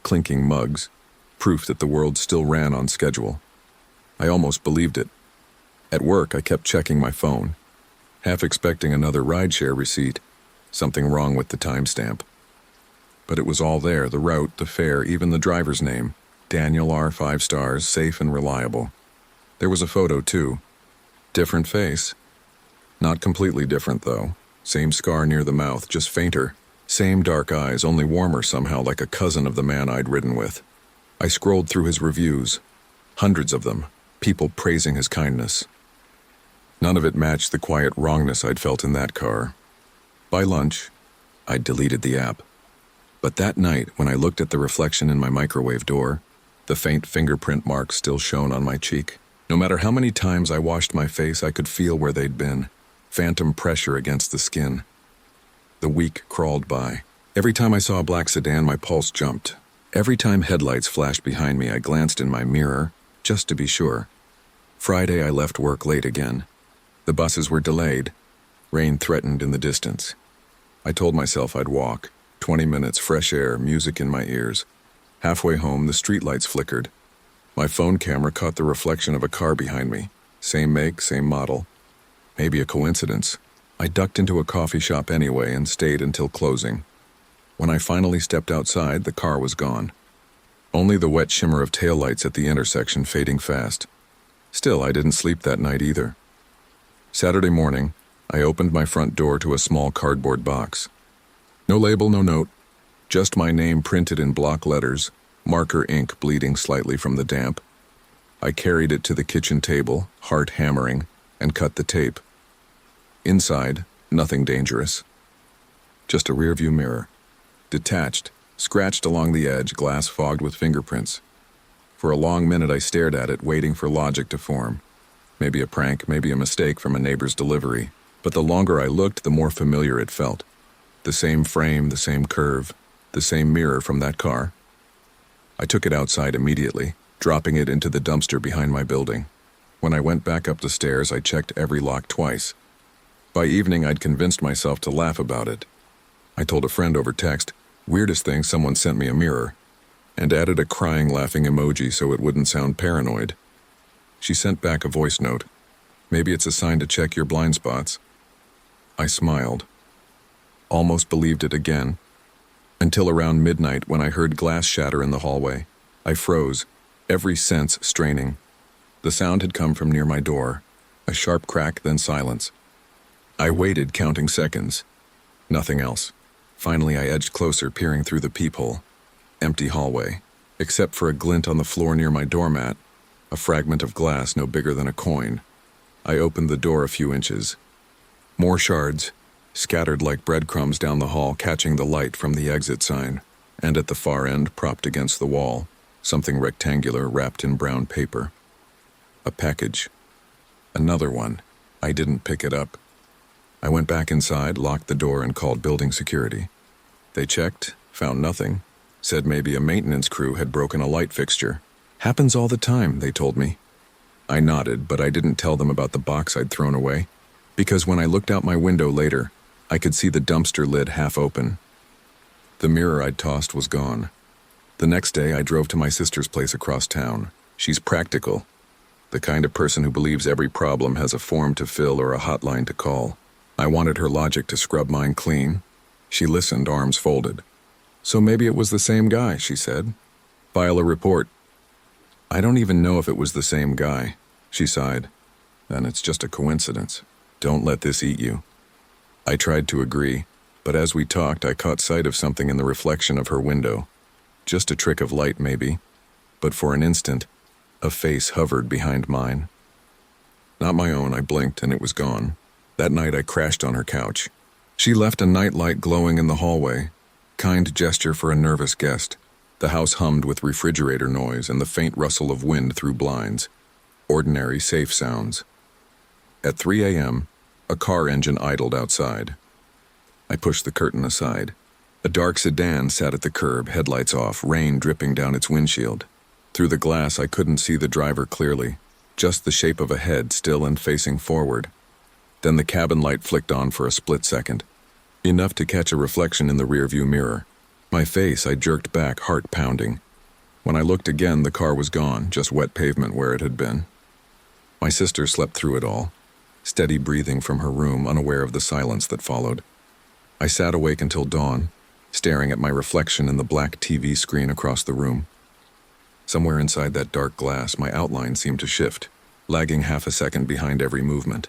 clinking mugs, proof that the world still ran on schedule. I almost believed it. At work, I kept checking my phone, half expecting another rideshare receipt, something wrong with the timestamp. But it was all there, the route, the fare, even the driver's name. Daniel R., 5 stars, safe and reliable. There was a photo, too. Different face. Not completely different, though. Same scar near the mouth, just fainter. Same dark eyes, only warmer somehow, like a cousin of the man I'd ridden with. I scrolled through his reviews. Hundreds of them. People praising his kindness. None of it matched the quiet wrongness I'd felt in that car. By lunch, I'd deleted the app. But that night, when I looked at the reflection in my microwave door, the faint fingerprint marks still shone on my cheek. No matter how many times I washed my face, I could feel where they'd been. Phantom pressure against the skin. The week crawled by. Every time I saw a black sedan, my pulse jumped. Every time headlights flashed behind me, I glanced in my mirror, just to be sure. Friday, I left work late again. The buses were delayed. Rain threatened in the distance. I told myself I'd walk. 20 minutes, fresh air, music in my ears. Halfway home, the streetlights flickered. My phone camera caught the reflection of a car behind me. Same make, same model. Maybe a coincidence. I ducked into a coffee shop anyway and stayed until closing. When I finally stepped outside, the car was gone. Only the wet shimmer of taillights at the intersection fading fast. Still, I didn't sleep that night either. Saturday morning, I opened my front door to a small cardboard box. No label, no note. Just my name printed in block letters, marker ink bleeding slightly from the damp. I carried it to the kitchen table, heart hammering, and cut the tape. Inside, nothing dangerous. Just a rearview mirror. Detached, scratched along the edge, glass fogged with fingerprints. For a long minute I stared at it, waiting for logic to form. Maybe a prank, maybe a mistake from a neighbor's delivery. But the longer I looked, the more familiar it felt. The same frame, the same curve, the same mirror from that car. I took it outside immediately, dropping it into the dumpster behind my building. When I went back up the stairs, I checked every lock twice. By evening, I'd convinced myself to laugh about it. I told a friend over text, weirdest thing, someone sent me a mirror, and added a crying, laughing emoji so it wouldn't sound paranoid. She sent back a voice note. Maybe it's a sign to check your blind spots. I smiled. Almost believed it again. Until around midnight when I heard glass shatter in the hallway. I froze, every sense straining. The sound had come from near my door. A sharp crack, then silence. I waited, counting seconds. Nothing else. Finally, I edged closer, peering through the peephole. Empty hallway, except for a glint on the floor near my doormat, a fragment of glass no bigger than a coin. I opened the door a few inches. More shards, scattered like breadcrumbs down the hall, catching the light from the exit sign, and at the far end, propped against the wall, something rectangular wrapped in brown paper. A package. Another one. I didn't pick it up. I went back inside, locked the door, and called building security. They checked, found nothing, said maybe a maintenance crew had broken a light fixture. Happens all the time, they told me. I nodded, but I didn't tell them about the box I'd thrown away, because when I looked out my window later, I could see the dumpster lid half open. The mirror I'd tossed was gone. The next day, I drove to my sister's place across town. She's practical, the kind of person who believes every problem has a form to fill or a hotline to call. I wanted her logic to scrub mine clean. She listened, arms folded. So maybe it was the same guy, she said. File a report. I don't even know if it was the same guy, she sighed. Then it's just a coincidence. Don't let this eat you. I tried to agree, but as we talked, I caught sight of something in the reflection of her window. Just a trick of light, maybe. But for an instant, a face hovered behind mine. Not my own, I blinked and it was gone. That night I crashed on her couch. She left a nightlight glowing in the hallway. Kind gesture for a nervous guest. The house hummed with refrigerator noise and the faint rustle of wind through blinds. Ordinary, safe sounds. At 3 a.m., a car engine idled outside. I pushed the curtain aside. A dark sedan sat at the curb, headlights off, rain dripping down its windshield. Through the glass, I couldn't see the driver clearly, just the shape of a head still and facing forward. Then the cabin light flicked on for a split second. Enough to catch a reflection in the rearview mirror. My face, I jerked back, heart pounding. When I looked again, the car was gone, just wet pavement where it had been. My sister slept through it all, steady breathing from her room, unaware of the silence that followed. I sat awake until dawn, staring at my reflection in the black TV screen across the room. Somewhere inside that dark glass, my outline seemed to shift, lagging half a second behind every movement.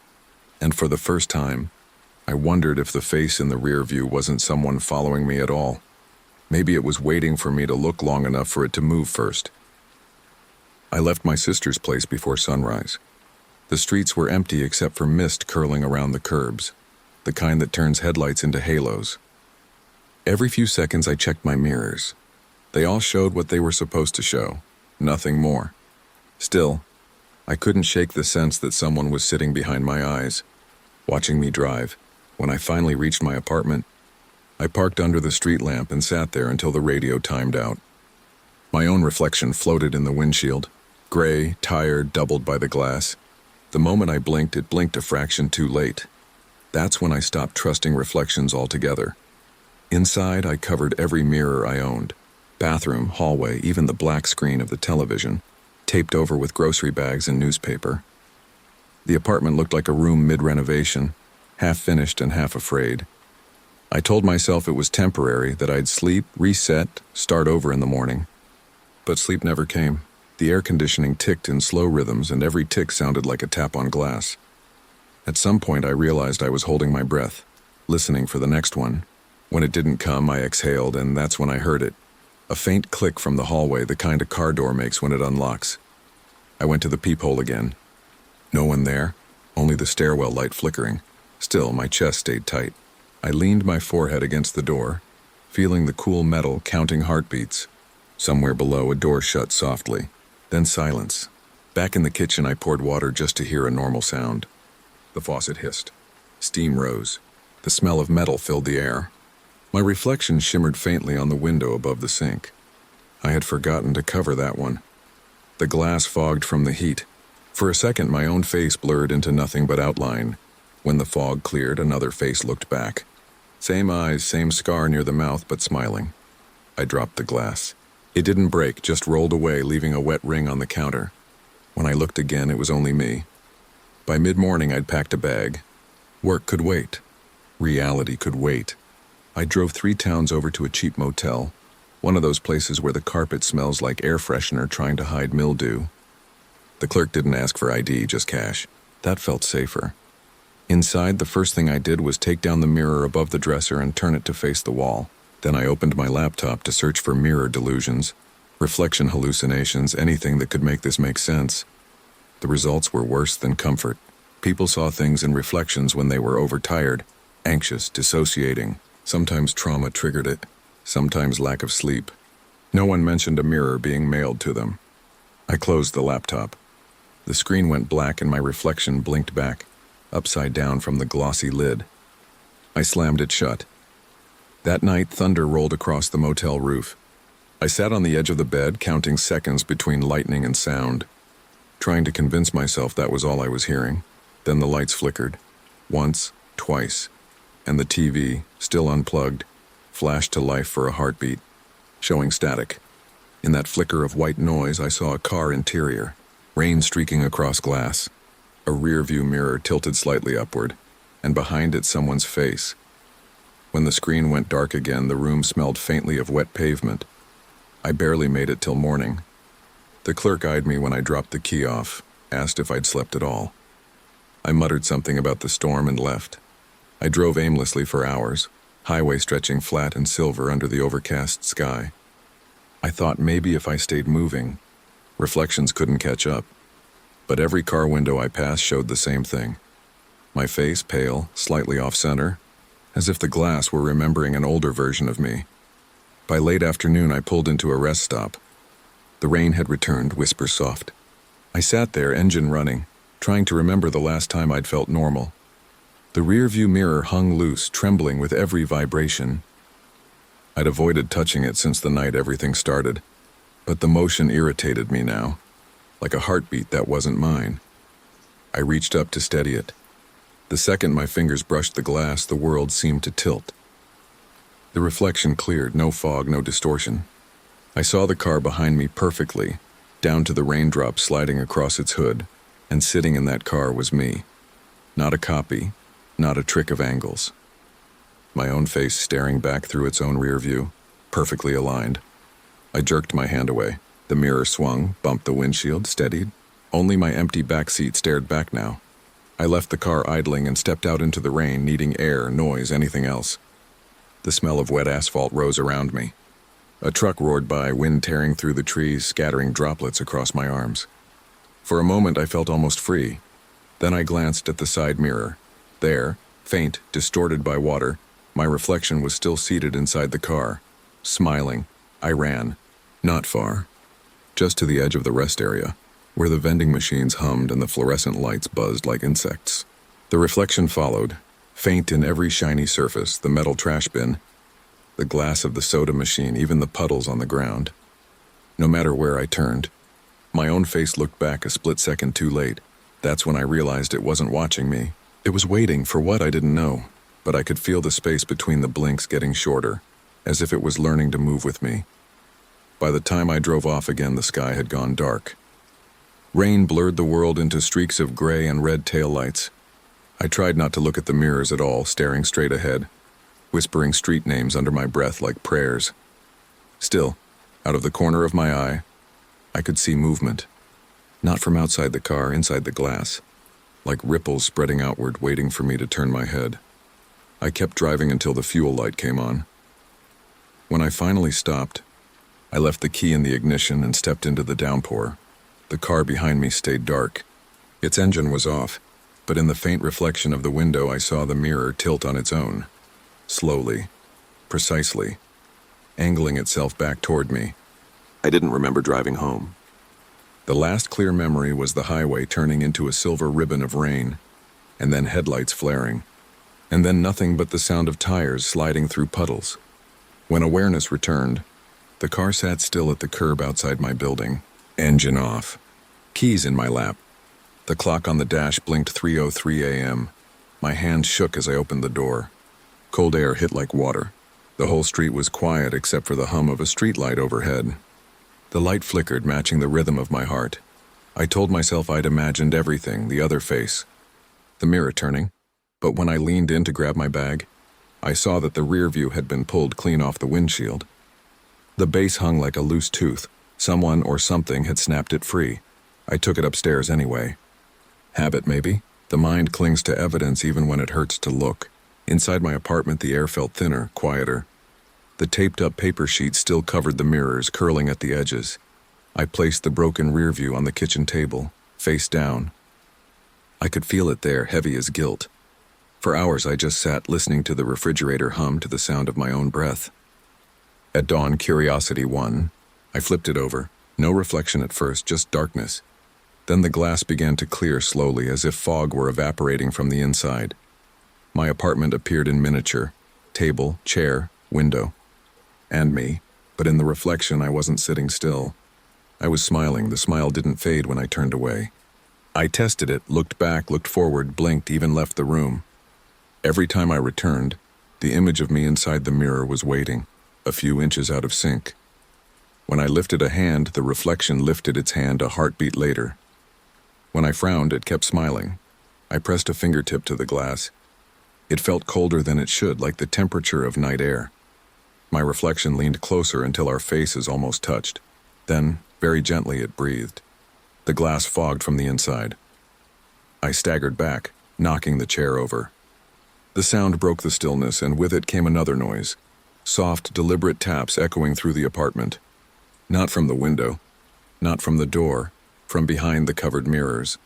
And for the first time, I wondered if the face in the rear view wasn't someone following me at all. Maybe it was waiting for me to look long enough for it to move first. I left my sister's place before sunrise. The streets were empty except for mist curling around the curbs, the kind that turns headlights into halos. Every few seconds I checked my mirrors. They all showed what they were supposed to show, nothing more. Still, I couldn't shake the sense that someone was sitting behind my eyes, watching me drive. When I finally reached my apartment, I parked under the street lamp and sat there until the radio timed out. My own reflection floated in the windshield, gray, tired, doubled by the glass. The moment I blinked, it blinked a fraction too late. That's when I stopped trusting reflections altogether. Inside, I covered every mirror I owned. Bathroom, hallway, even the black screen of the television, taped over with grocery bags and newspaper. The apartment looked like a room mid-renovation, half finished and half afraid. I told myself it was temporary, that I'd sleep, reset, start over in the morning. But sleep never came. The air conditioning ticked in slow rhythms, and every tick sounded like a tap on glass. At some point, I realized I was holding my breath, listening for the next one. When it didn't come, I exhaled, and that's when I heard it. A faint click from the hallway, the kind a car door makes when it unlocks. I went to the peephole again. No one there, only the stairwell light flickering. Still, my chest stayed tight. I leaned my forehead against the door, feeling the cool metal, counting heartbeats. Somewhere below, a door shut softly. Then silence. Back in the kitchen, I poured water just to hear a normal sound. The faucet hissed. Steam rose. The smell of metal filled the air. My reflection shimmered faintly on the window above the sink. I had forgotten to cover that one. The glass fogged from the heat. For a second, my own face blurred into nothing but outline. When the fog cleared, another face looked back. Same eyes, same scar near the mouth, but smiling. I dropped the glass. It didn't break, just rolled away, leaving a wet ring on the counter. When I looked again, it was only me. By mid-morning, I'd packed a bag. Work could wait. Reality could wait. I drove 3 towns over to a cheap motel, one of those places where the carpet smells like air freshener trying to hide mildew. The clerk didn't ask for ID, just cash. That felt safer. Inside, the first thing I did was take down the mirror above the dresser and turn it to face the wall. Then I opened my laptop to search for mirror delusions, reflection hallucinations, anything that could make this make sense. The results were worse than comfort. People saw things in reflections when they were overtired, anxious, dissociating. Sometimes trauma triggered it, sometimes lack of sleep. No one mentioned a mirror being mailed to them. I closed the laptop. The screen went black and my reflection blinked back, upside down from the glossy lid. I slammed it shut. That night, thunder rolled across the motel roof. I sat on the edge of the bed, counting seconds between lightning and sound, trying to convince myself that was all I was hearing. Then the lights flickered. Once, twice. And the TV, still unplugged, flashed to life for a heartbeat, showing static. In that flicker of white noise, I saw a car interior, rain streaking across glass, a rear-view mirror tilted slightly upward, and behind it someone's face. When the screen went dark again, the room smelled faintly of wet pavement. I barely made it till morning. The clerk eyed me when I dropped the key off, asked if I'd slept at all. I muttered something about the storm and left. I drove aimlessly for hours, highway stretching flat and silver under the overcast sky. I thought maybe if I stayed moving, reflections couldn't catch up. But every car window I passed showed the same thing. My face pale, slightly off-center, as if the glass were remembering an older version of me. By late afternoon, I pulled into a rest stop. The rain had returned, whisper soft. I sat there, engine running, trying to remember the last time I'd felt normal. The rear-view mirror hung loose, trembling with every vibration. I'd avoided touching it since the night everything started, but the motion irritated me now, like a heartbeat that wasn't mine. I reached up to steady it. The second my fingers brushed the glass, the world seemed to tilt. The reflection cleared, no fog, no distortion. I saw the car behind me perfectly, down to the raindrops sliding across its hood, and sitting in that car was me. Not a copy, not a trick of angles. My own face staring back through its own rear view, perfectly aligned. I jerked my hand away. The mirror swung, bumped the windshield, steadied. Only my empty back seat stared back now. I left the car idling and stepped out into the rain, needing air, noise, anything else. The smell of wet asphalt rose around me. A truck roared by, wind tearing through the trees, scattering droplets across my arms. For a moment, I felt almost free. Then I glanced at the side mirror. There, faint, distorted by water, my reflection was still seated inside the car. Smiling, I ran. Not far. Just to the edge of the rest area, where the vending machines hummed and the fluorescent lights buzzed like insects. The reflection followed, faint in every shiny surface, the metal trash bin, the glass of the soda machine, even the puddles on the ground. No matter where I turned, my own face looked back a split second too late. That's when I realized it wasn't watching me. It was waiting for what I didn't know, but I could feel the space between the blinks getting shorter, as if it was learning to move with me. By the time I drove off again, the sky had gone dark. Rain blurred the world into streaks of gray and red taillights. I tried not to look at the mirrors at all, staring straight ahead, whispering street names under my breath like prayers. Still, out of the corner of my eye, I could see movement. Not from outside the car, inside the glass, like ripples spreading outward, waiting for me to turn my head. I kept driving until the fuel light came on. When I finally stopped, I left the key in the ignition and stepped into the downpour. The car behind me stayed dark. Its engine was off, but in the faint reflection of the window I saw the mirror tilt on its own. Slowly, precisely, angling itself back toward me. I didn't remember driving home. The last clear memory was the highway turning into a silver ribbon of rain, and then headlights flaring, and then nothing but the sound of tires sliding through puddles. When awareness returned, the car sat still at the curb outside my building, engine off, keys in my lap. The clock on the dash blinked 3:03 a.m. My hand shook as I opened the door. Cold air hit like water. The whole street was quiet except for the hum of a streetlight overhead. The light flickered, matching the rhythm of my heart. I told myself I'd imagined everything, the other face, the mirror turning, but when I leaned in to grab my bag, I saw that the rear view had been pulled clean off the windshield. The base hung like a loose tooth. Someone or something had snapped it free. I took it upstairs anyway. Habit, maybe? The mind clings to evidence even when it hurts to look. Inside my apartment, the air felt thinner, quieter. The taped-up paper sheet still covered the mirrors, curling at the edges. I placed the broken rear view on the kitchen table, face down. I could feel it there, heavy as guilt. For hours I just sat listening to the refrigerator hum to the sound of my own breath. At dawn, curiosity won. I flipped it over. No reflection at first, just darkness. Then the glass began to clear slowly, as if fog were evaporating from the inside. My apartment appeared in miniature. Table, chair, window. And me. But in the reflection, I wasn't sitting still. I was smiling. The smile didn't fade when I turned away. I tested it, looked back, looked forward, blinked, even left the room. Every time I returned, the image of me inside the mirror was waiting, a few inches out of sync. When I lifted a hand, the reflection lifted its hand a heartbeat later. When I frowned, it kept smiling. I pressed a fingertip to the glass. It felt colder than it should, like the temperature of night air. My reflection leaned closer until our faces almost touched. Then, very gently, it breathed. The glass fogged from the inside. I staggered back, knocking the chair over. The sound broke the stillness, and with it came another noise. Soft, deliberate taps echoing through the apartment. Not from the window, not from the door, from behind the covered mirrors.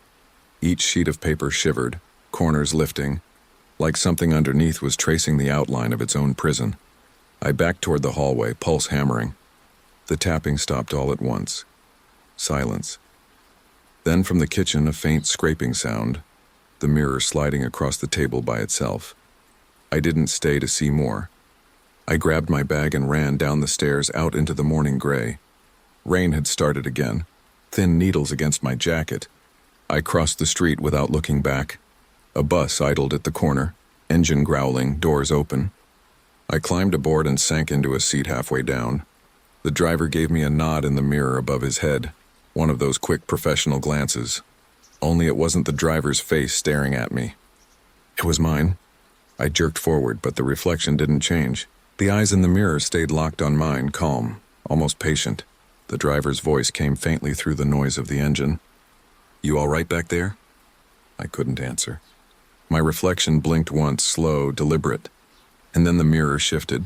Each sheet of paper shivered, corners lifting, like something underneath was tracing the outline of its own prison. I backed toward the hallway, pulse hammering. The tapping stopped all at once. Silence. Then from the kitchen, a faint scraping sound, the mirror sliding across the table by itself. I didn't stay to see more. I grabbed my bag and ran down the stairs out into the morning gray. Rain had started again, thin needles against my jacket. I crossed the street without looking back. A bus idled at the corner, engine growling, doors open. I climbed aboard and sank into a seat halfway down. The driver gave me a nod in the mirror above his head, one of those quick professional glances. Only it wasn't the driver's face staring at me. It was mine. I jerked forward, but the reflection didn't change. The eyes in the mirror stayed locked on mine, calm, almost patient. The driver's voice came faintly through the noise of the engine. "You all right back there?" I couldn't answer. My reflection blinked once, slow, deliberate. And then the mirror shifted,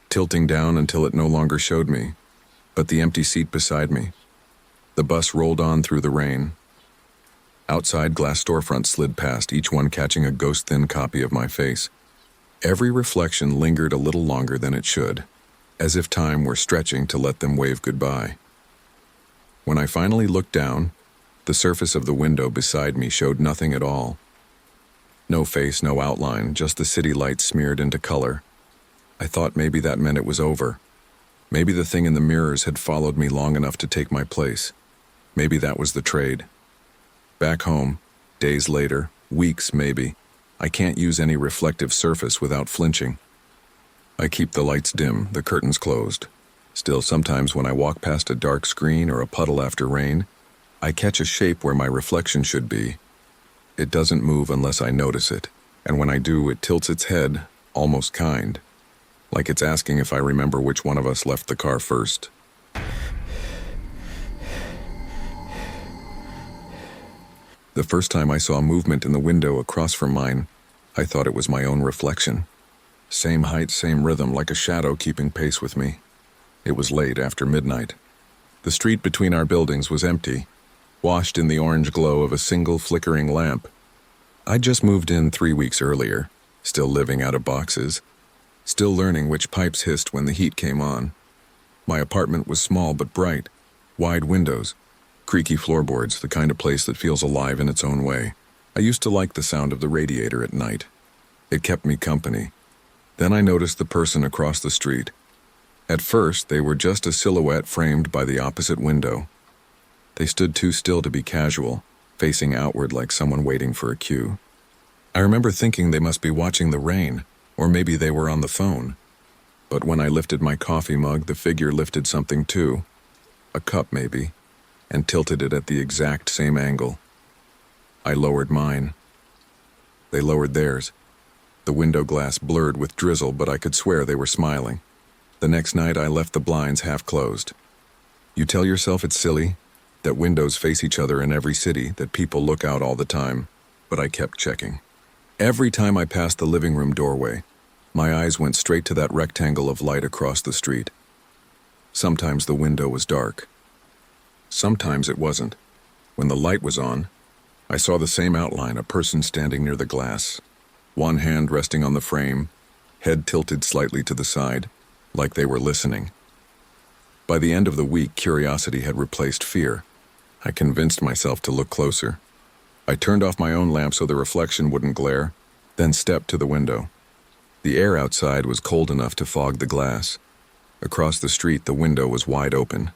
tilting down until it no longer showed me, but the empty seat beside me. The bus rolled on through the rain. Outside, glass storefronts slid past, each one catching a ghost-thin copy of my face. Every reflection lingered a little longer than it should, as if time were stretching to let them wave goodbye. When I finally looked down, the surface of the window beside me showed nothing at all. No face, no outline, just the city lights smeared into color. I thought maybe that meant it was over. Maybe the thing in the mirrors had followed me long enough to take my place. Maybe that was the trade. Back home, days later, weeks maybe, I can't use any reflective surface without flinching. I keep the lights dim, the curtains closed. Still, sometimes when I walk past a dark screen or a puddle after rain, I catch a shape where my reflection should be. It doesn't move unless I notice it, and when I do, it tilts its head, almost kind, like it's asking if I remember which one of us left the car first. The first time I saw movement in the window across from mine, I thought it was my own reflection. Same height, same rhythm, like a shadow keeping pace with me. It was late after midnight. The street between our buildings was empty, washed in the orange glow of a single flickering lamp. I'd just moved in 3 weeks earlier, still living out of boxes, still learning which pipes hissed when the heat came on. My apartment was small but bright, wide windows, creaky floorboards, the kind of place that feels alive in its own way. I used to like the sound of the radiator at night. It kept me company. Then I noticed the person across the street. At first, they were just a silhouette framed by the opposite window. They stood too still to be casual, facing outward like someone waiting for a cue. I remember thinking they must be watching the rain, or maybe they were on the phone. But when I lifted my coffee mug, the figure lifted something too, a cup maybe, and tilted it at the exact same angle. I lowered mine. They lowered theirs. The window glass blurred with drizzle, but I could swear they were smiling. The next night, I left the blinds half closed. You tell yourself it's silly, that windows face each other in every city, that people look out all the time, but I kept checking. Every time I passed the living room doorway, my eyes went straight to that rectangle of light across the street. Sometimes the window was dark. Sometimes it wasn't. When the light was on, I saw the same outline, a person standing near the glass, one hand resting on the frame, head tilted slightly to the side, like they were listening. By the end of the week, curiosity had replaced fear. I convinced myself to look closer. I turned off my own lamp so the reflection wouldn't glare, then stepped to the window. The air outside was cold enough to fog the glass. Across the street, the window was wide open.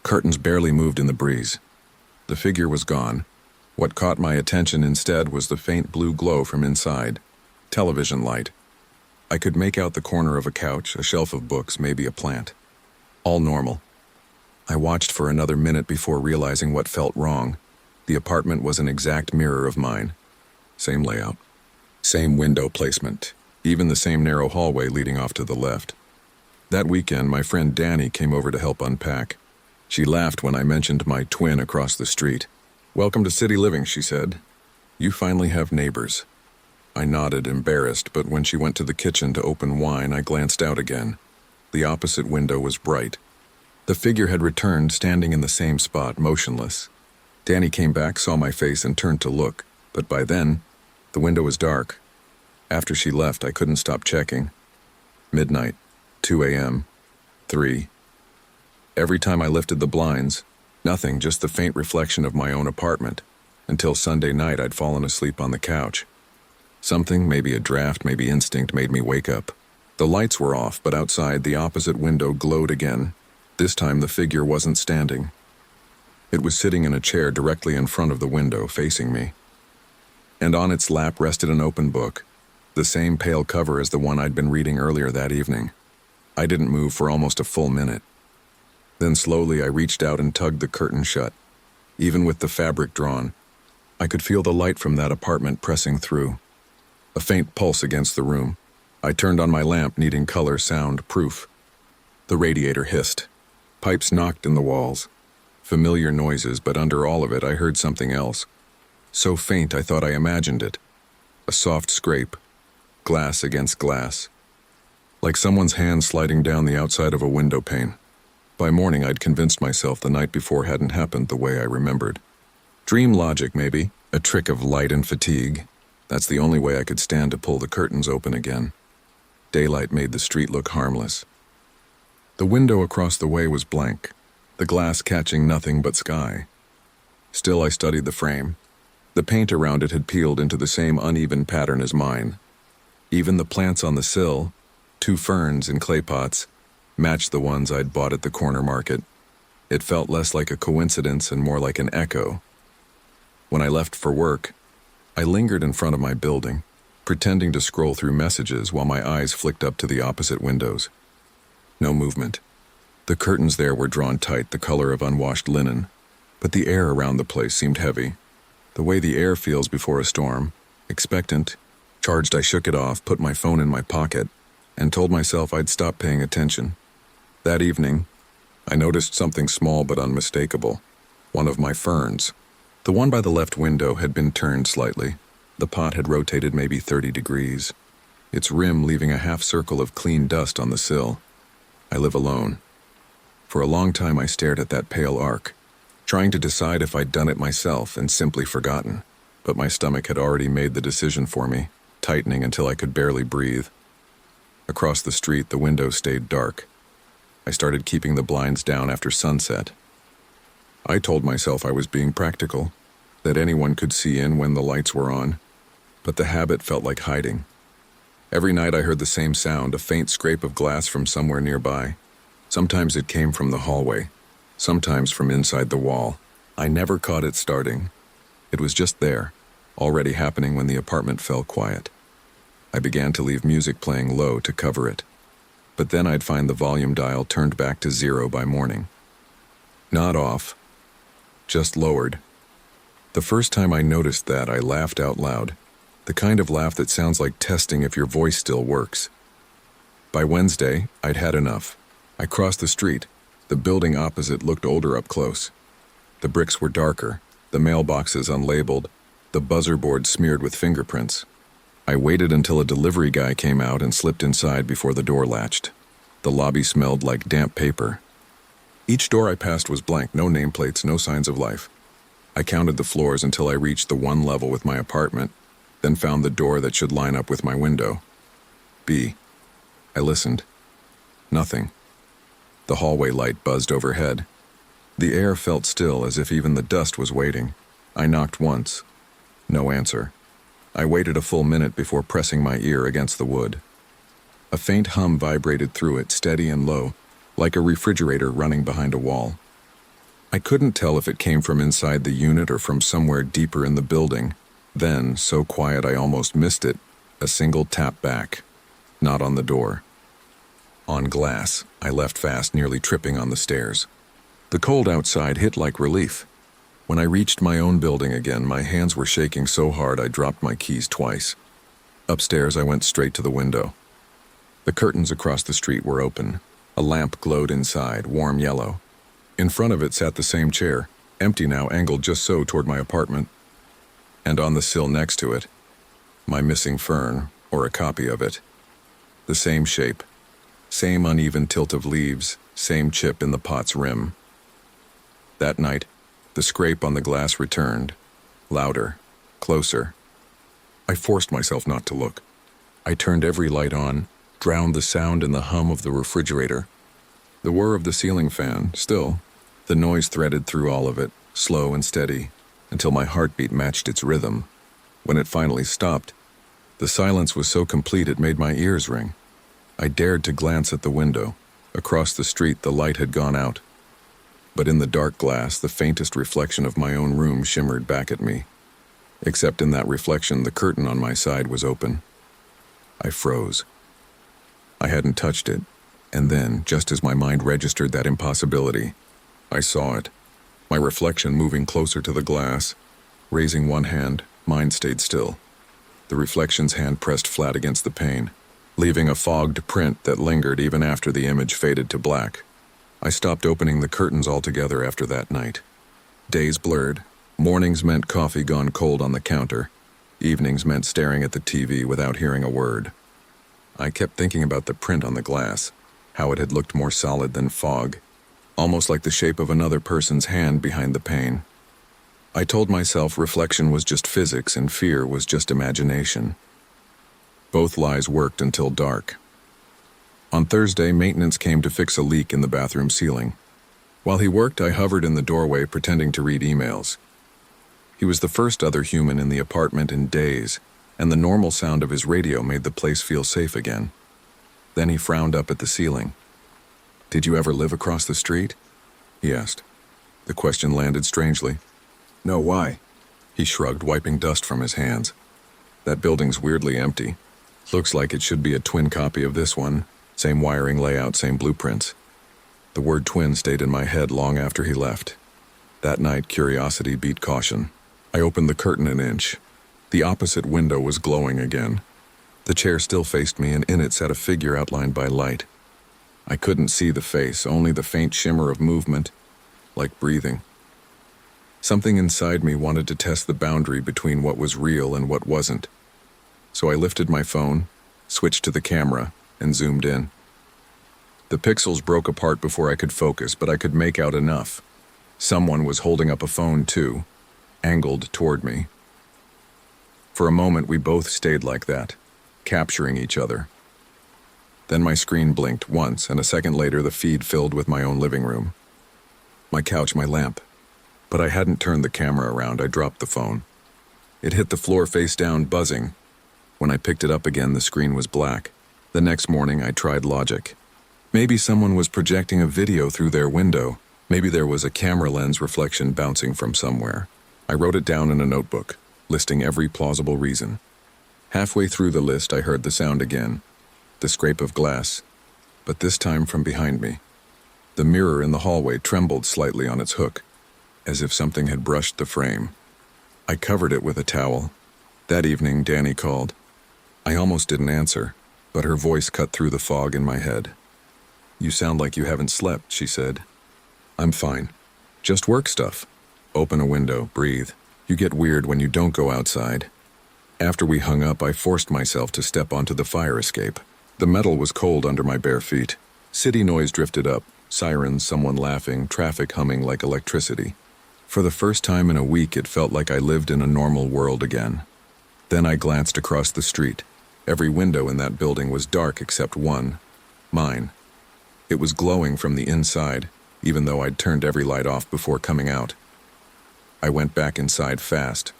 Curtains barely moved in the breeze. The figure was gone. What caught my attention instead was the faint blue glow from inside. Television light. I could make out the corner of a couch, a shelf of books, maybe a plant. All normal. I watched for another minute before realizing what felt wrong. The apartment was an exact mirror of mine. Same layout. Same window placement. Even the same narrow hallway leading off to the left. That weekend, my friend Danny came over to help unpack. She laughed when I mentioned my twin across the street. "Welcome to city living," she said. "You finally have neighbors." I nodded, embarrassed, but when she went to the kitchen to open wine, I glanced out again. The opposite window was bright. The figure had returned, standing in the same spot, motionless. Danny came back, saw my face, and turned to look, but by then, the window was dark. After she left, I couldn't stop checking. Midnight, 2 a.m., 3. Every time I lifted the blinds, nothing, just the faint reflection of my own apartment. Until Sunday night, I'd fallen asleep on the couch. Something, maybe a draft, maybe instinct, made me wake up. The lights were off, but outside, the opposite window glowed again. This time, the figure wasn't standing. It was sitting in a chair directly in front of the window, facing me. And on its lap rested an open book, the same pale cover as the one I'd been reading earlier that evening. I didn't move for almost a full minute. Then slowly, I reached out and tugged the curtain shut. Even with the fabric drawn, I could feel the light from that apartment pressing through. A faint pulse against the room. I turned on my lamp, needing color, sound, proof. The radiator hissed. Pipes knocked in the walls. Familiar noises, but under all of it, I heard something else. So faint, I thought I imagined it. A soft scrape. Glass against glass. Like someone's hand sliding down the outside of a window pane. By morning, I'd convinced myself the night before hadn't happened the way I remembered. Dream logic, maybe. A trick of light and fatigue. That's the only way I could stand to pull the curtains open again. Daylight made the street look harmless. The window across the way was blank, the glass catching nothing but sky. Still, I studied the frame. The paint around it had peeled into the same uneven pattern as mine. Even the plants on the sill, 2 ferns in clay pots, matched the ones I'd bought at the corner market. It felt less like a coincidence and more like an echo. When I left for work, I lingered in front of my building, pretending to scroll through messages while my eyes flicked up to the opposite windows. No movement. The curtains there were drawn tight, the color of unwashed linen, but the air around the place seemed heavy. The way the air feels before a storm, expectant. Charged, I shook it off, put my phone in my pocket, and told myself I'd stop paying attention. That evening, I noticed something small but unmistakable. One of my ferns. The one by the left window had been turned slightly. The pot had rotated maybe 30 degrees, its rim leaving a half circle of clean dust on the sill. I live alone. For a long time I stared at that pale arc, trying to decide if I'd done it myself and simply forgotten. But my stomach had already made the decision for me, tightening until I could barely breathe. Across the street, the window stayed dark. I started keeping the blinds down after sunset. I told myself I was being practical, that anyone could see in when the lights were on, but the habit felt like hiding. Every night I heard the same sound, a faint scrape of glass from somewhere nearby. Sometimes it came from the hallway, sometimes from inside the wall. I never caught it starting. It was just there, already happening when the apartment fell quiet. I began to leave music playing low to cover it, but then I'd find the volume dial turned back to 0 by morning. Not off, just lowered. The first time I noticed that, I laughed out loud, the kind of laugh that sounds like testing if your voice still works. By Wednesday, I'd had enough. I crossed the street. The building opposite looked older up close. The bricks were darker, the mailboxes unlabeled, the buzzer board smeared with fingerprints. I waited until a delivery guy came out and slipped inside before the door latched. The lobby smelled like damp paper. Each door I passed was blank, no nameplates, no signs of life. I counted the floors until I reached the one level with my apartment, then found the door that should line up with my window. B. I listened. Nothing. The hallway light buzzed overhead. The air felt still, as if even the dust was waiting. I knocked once. No answer. I waited a full minute before pressing my ear against the wood. A faint hum vibrated through it, steady and low, like a refrigerator running behind a wall. I couldn't tell if it came from inside the unit or from somewhere deeper in the building. Then, so quiet I almost missed it, a single tap back. Not on the door. On glass. I left fast, nearly tripping on the stairs. The cold outside hit like relief. When I reached my own building again, my hands were shaking so hard I dropped my keys twice. Upstairs, I went straight to the window. The curtains across the street were open. A lamp glowed inside, warm yellow. In front of it sat the same chair, empty now, angled just so toward my apartment. And on the sill next to it, my missing fern, or a copy of it. The same shape, same uneven tilt of leaves, same chip in the pot's rim. That night, the scrape on the glass returned, louder, closer. I forced myself not to look. I turned every light on, drowned the sound in the hum of the refrigerator. The whir of the ceiling fan, still. The noise threaded through all of it, slow and steady, until my heartbeat matched its rhythm. When it finally stopped, the silence was so complete it made my ears ring. I dared to glance at the window. Across the street, the light had gone out. But in the dark glass, the faintest reflection of my own room shimmered back at me. Except in that reflection, the curtain on my side was open. I froze. I hadn't touched it, and then, just as my mind registered that impossibility, I saw it. My reflection moving closer to the glass. Raising one hand, mine stayed still. The reflection's hand pressed flat against the pane, leaving a fogged print that lingered even after the image faded to black. I stopped opening the curtains altogether after that night. Days blurred. Mornings meant coffee gone cold on the counter. Evenings meant staring at the TV without hearing a word. I kept thinking about the print on the glass, how it had looked more solid than fog, almost like the shape of another person's hand behind the pane. I told myself reflection was just physics and fear was just imagination. Both lies worked until dark. On Thursday, maintenance came to fix a leak in the bathroom ceiling. While he worked, I hovered in the doorway pretending to read emails. He was the first other human in the apartment in days, and the normal sound of his radio made the place feel safe again. Then he frowned up at the ceiling. "Did you ever live across the street?" he asked. The question landed strangely. "No, why?" He shrugged, wiping dust from his hands. "That building's weirdly empty. Looks like it should be a twin copy of this one. Same wiring layout, same blueprints." The word twin stayed in my head long after he left. That night, curiosity beat caution. I opened the curtain an inch. The opposite window was glowing again. The chair still faced me, and in it sat a figure outlined by light. I couldn't see the face, only the faint shimmer of movement, like breathing. Something inside me wanted to test the boundary between what was real and what wasn't. So I lifted my phone, switched to the camera, and zoomed in. The pixels broke apart before I could focus, but I could make out enough. Someone was holding up a phone too, angled toward me. For a moment, we both stayed like that, capturing each other. Then my screen blinked once, and a second later the feed filled with my own living room. My couch, my lamp. But I hadn't turned the camera around. I dropped the phone. It hit the floor face down, buzzing. When I picked it up again, the screen was black. The next morning, I tried logic. Maybe someone was projecting a video through their window. Maybe there was a camera lens reflection bouncing from somewhere. I wrote it down in a notebook, listing every plausible reason. Halfway through the list, I heard the sound again. The scrape of glass, but this time from behind me. The mirror in the hallway trembled slightly on its hook, as if something had brushed the frame. I covered it with a towel. That evening, Danny called. I almost didn't answer, but her voice cut through the fog in my head. "You sound like you haven't slept," she said. "I'm fine. Just work stuff. Open a window, breathe. You get weird when you don't go outside." After we hung up, I forced myself to step onto the fire escape. The metal was cold under my bare feet. City noise drifted up, sirens, someone laughing, traffic humming like electricity. For the first time in a week, it felt like I lived in a normal world again. Then I glanced across the street. Every window in that building was dark except one, mine. It was glowing from the inside, even though I'd turned every light off before coming out. I went back inside fast.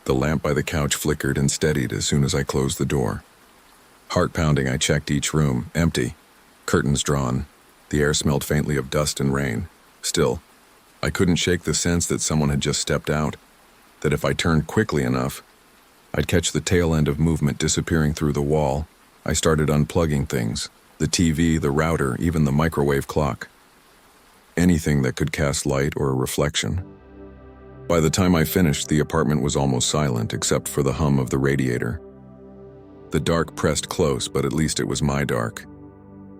The lamp by the couch flickered and steadied as soon as I closed the door. Heart pounding, I checked each room, empty. Curtains drawn. The air smelled faintly of dust and rain. Still, I couldn't shake the sense that someone had just stepped out, that if I turned quickly enough, I'd catch the tail end of movement disappearing through the wall. I started unplugging things, the TV, the router, even the microwave clock. Anything that could cast light or a reflection. By the time I finished, the apartment was almost silent except for the hum of the radiator. The dark pressed close, but at least it was my dark.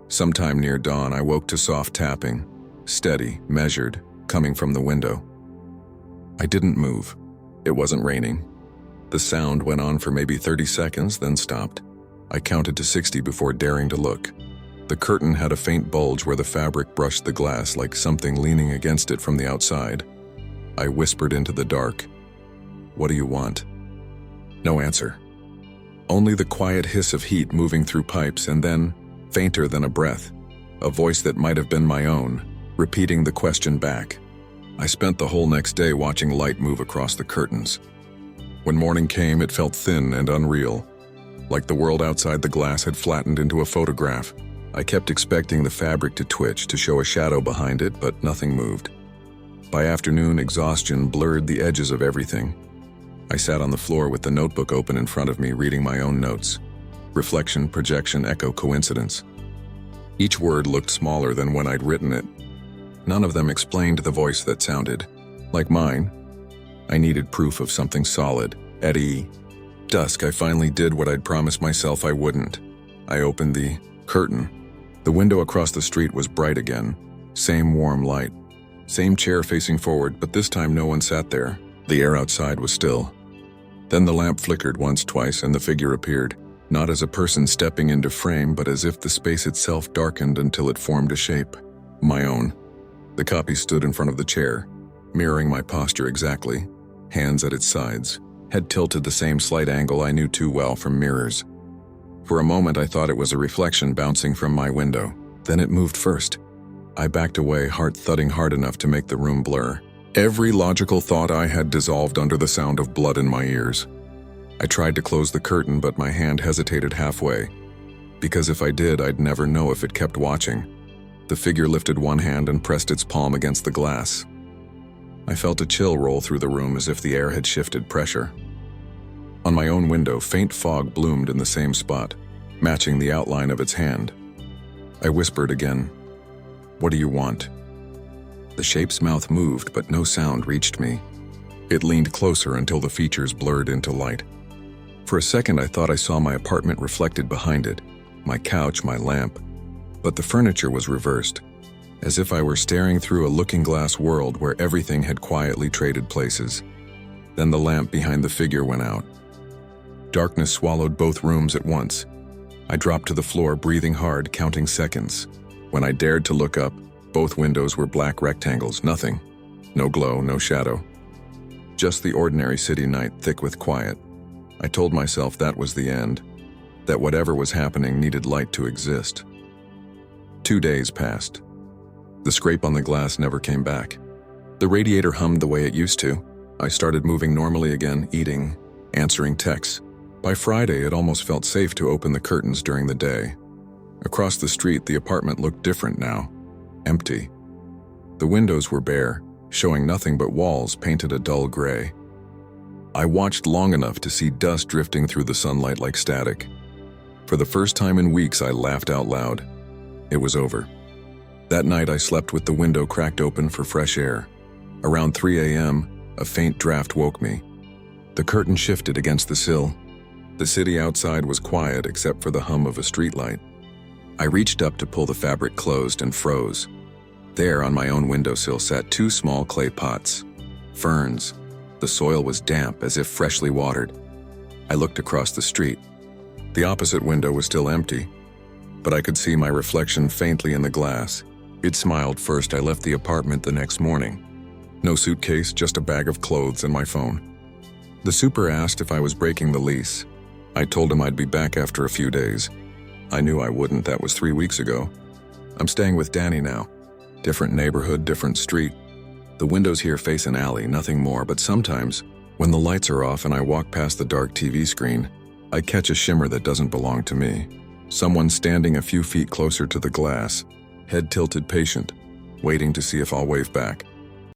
Sometime near dawn, I woke to soft tapping, steady, measured, coming from the window. I didn't move. It wasn't raining. The sound went on for maybe 30 seconds, then stopped. I counted to 60 before daring to look. The curtain had a faint bulge where the fabric brushed the glass like something leaning against it from the outside. I whispered into the dark, "What do you want?" No answer. Only the quiet hiss of heat moving through pipes, and then, fainter than a breath, a voice that might have been my own, repeating the question back. I spent the whole next day watching light move across the curtains. When morning came, it felt thin and unreal, like the world outside the glass had flattened into a photograph. I kept expecting the fabric to twitch, to show a shadow behind it, but nothing moved. By afternoon, exhaustion blurred the edges of everything. I sat on the floor with the notebook open in front of me, reading my own notes. Reflection, projection, echo, coincidence. Each word looked smaller than when I'd written it. None of them explained the voice that sounded like mine. I needed proof of something solid. At dusk, I finally did what I'd promised myself I wouldn't. I opened the curtain. The window across the street was bright again. Same warm light. Same chair facing forward, but this time no one sat there. The air outside was still. Then the lamp flickered once, twice, and the figure appeared. Not as a person stepping into frame, but as if the space itself darkened until it formed a shape. My own. The copy stood in front of the chair, mirroring my posture exactly. Hands at its sides, head tilted the same slight angle I knew too well from mirrors. For a moment I thought it was a reflection bouncing from my window. Then it moved first. I backed away, heart thudding hard enough to make the room blur. Every logical thought I had dissolved under the sound of blood in my ears. I tried to close the curtain, but my hand hesitated halfway. Because if I did, I'd never know if it kept watching. The figure lifted one hand and pressed its palm against the glass. I felt a chill roll through the room as if the air had shifted pressure. On my own window, faint fog bloomed in the same spot, matching the outline of its hand. I whispered again, "What do you want?" The shape's mouth moved, but no sound reached me. It leaned closer until the features blurred into light. For a second, I thought I saw my apartment reflected behind it, my couch, my lamp. But the furniture was reversed, as if I were staring through a looking-glass world where everything had quietly traded places. Then the lamp behind the figure went out. Darkness swallowed both rooms at once. I dropped to the floor, breathing hard, counting seconds. When I dared to look up, both windows were black rectangles, nothing. No glow, no shadow. Just the ordinary city night, thick with quiet. I told myself that was the end, that whatever was happening needed light to exist. 2 days passed. The scrape on the glass never came back. The radiator hummed the way it used to. I started moving normally again, eating, answering texts. By Friday, it almost felt safe to open the curtains during the day. Across the street, the apartment looked different now. Empty. The windows were bare, showing nothing but walls painted a dull gray. I watched long enough to see dust drifting through the sunlight like static. For the first time in weeks, I laughed out loud. It was over. That night, I slept with the window cracked open for fresh air. Around 3 a.m., a faint draft woke me. The curtain shifted against the sill. The city outside was quiet except for the hum of a streetlight. I reached up to pull the fabric closed and froze. There, on my own windowsill, sat 2 small clay pots. Ferns. The soil was damp, as if freshly watered. I looked across the street. The opposite window was still empty, but I could see my reflection faintly in the glass. It smiled first. I left the apartment the next morning. No suitcase, just a bag of clothes and my phone. The super asked if I was breaking the lease. I told him I'd be back after a few days. I knew I wouldn't. That was 3 weeks ago. I'm staying with Danny now. Different neighborhood, different street. The windows here face an alley, nothing more, but sometimes, when the lights are off and I walk past the dark TV screen, I catch a shimmer that doesn't belong to me. Someone standing a few feet closer to the glass, head tilted, patient, waiting to see if I'll wave back.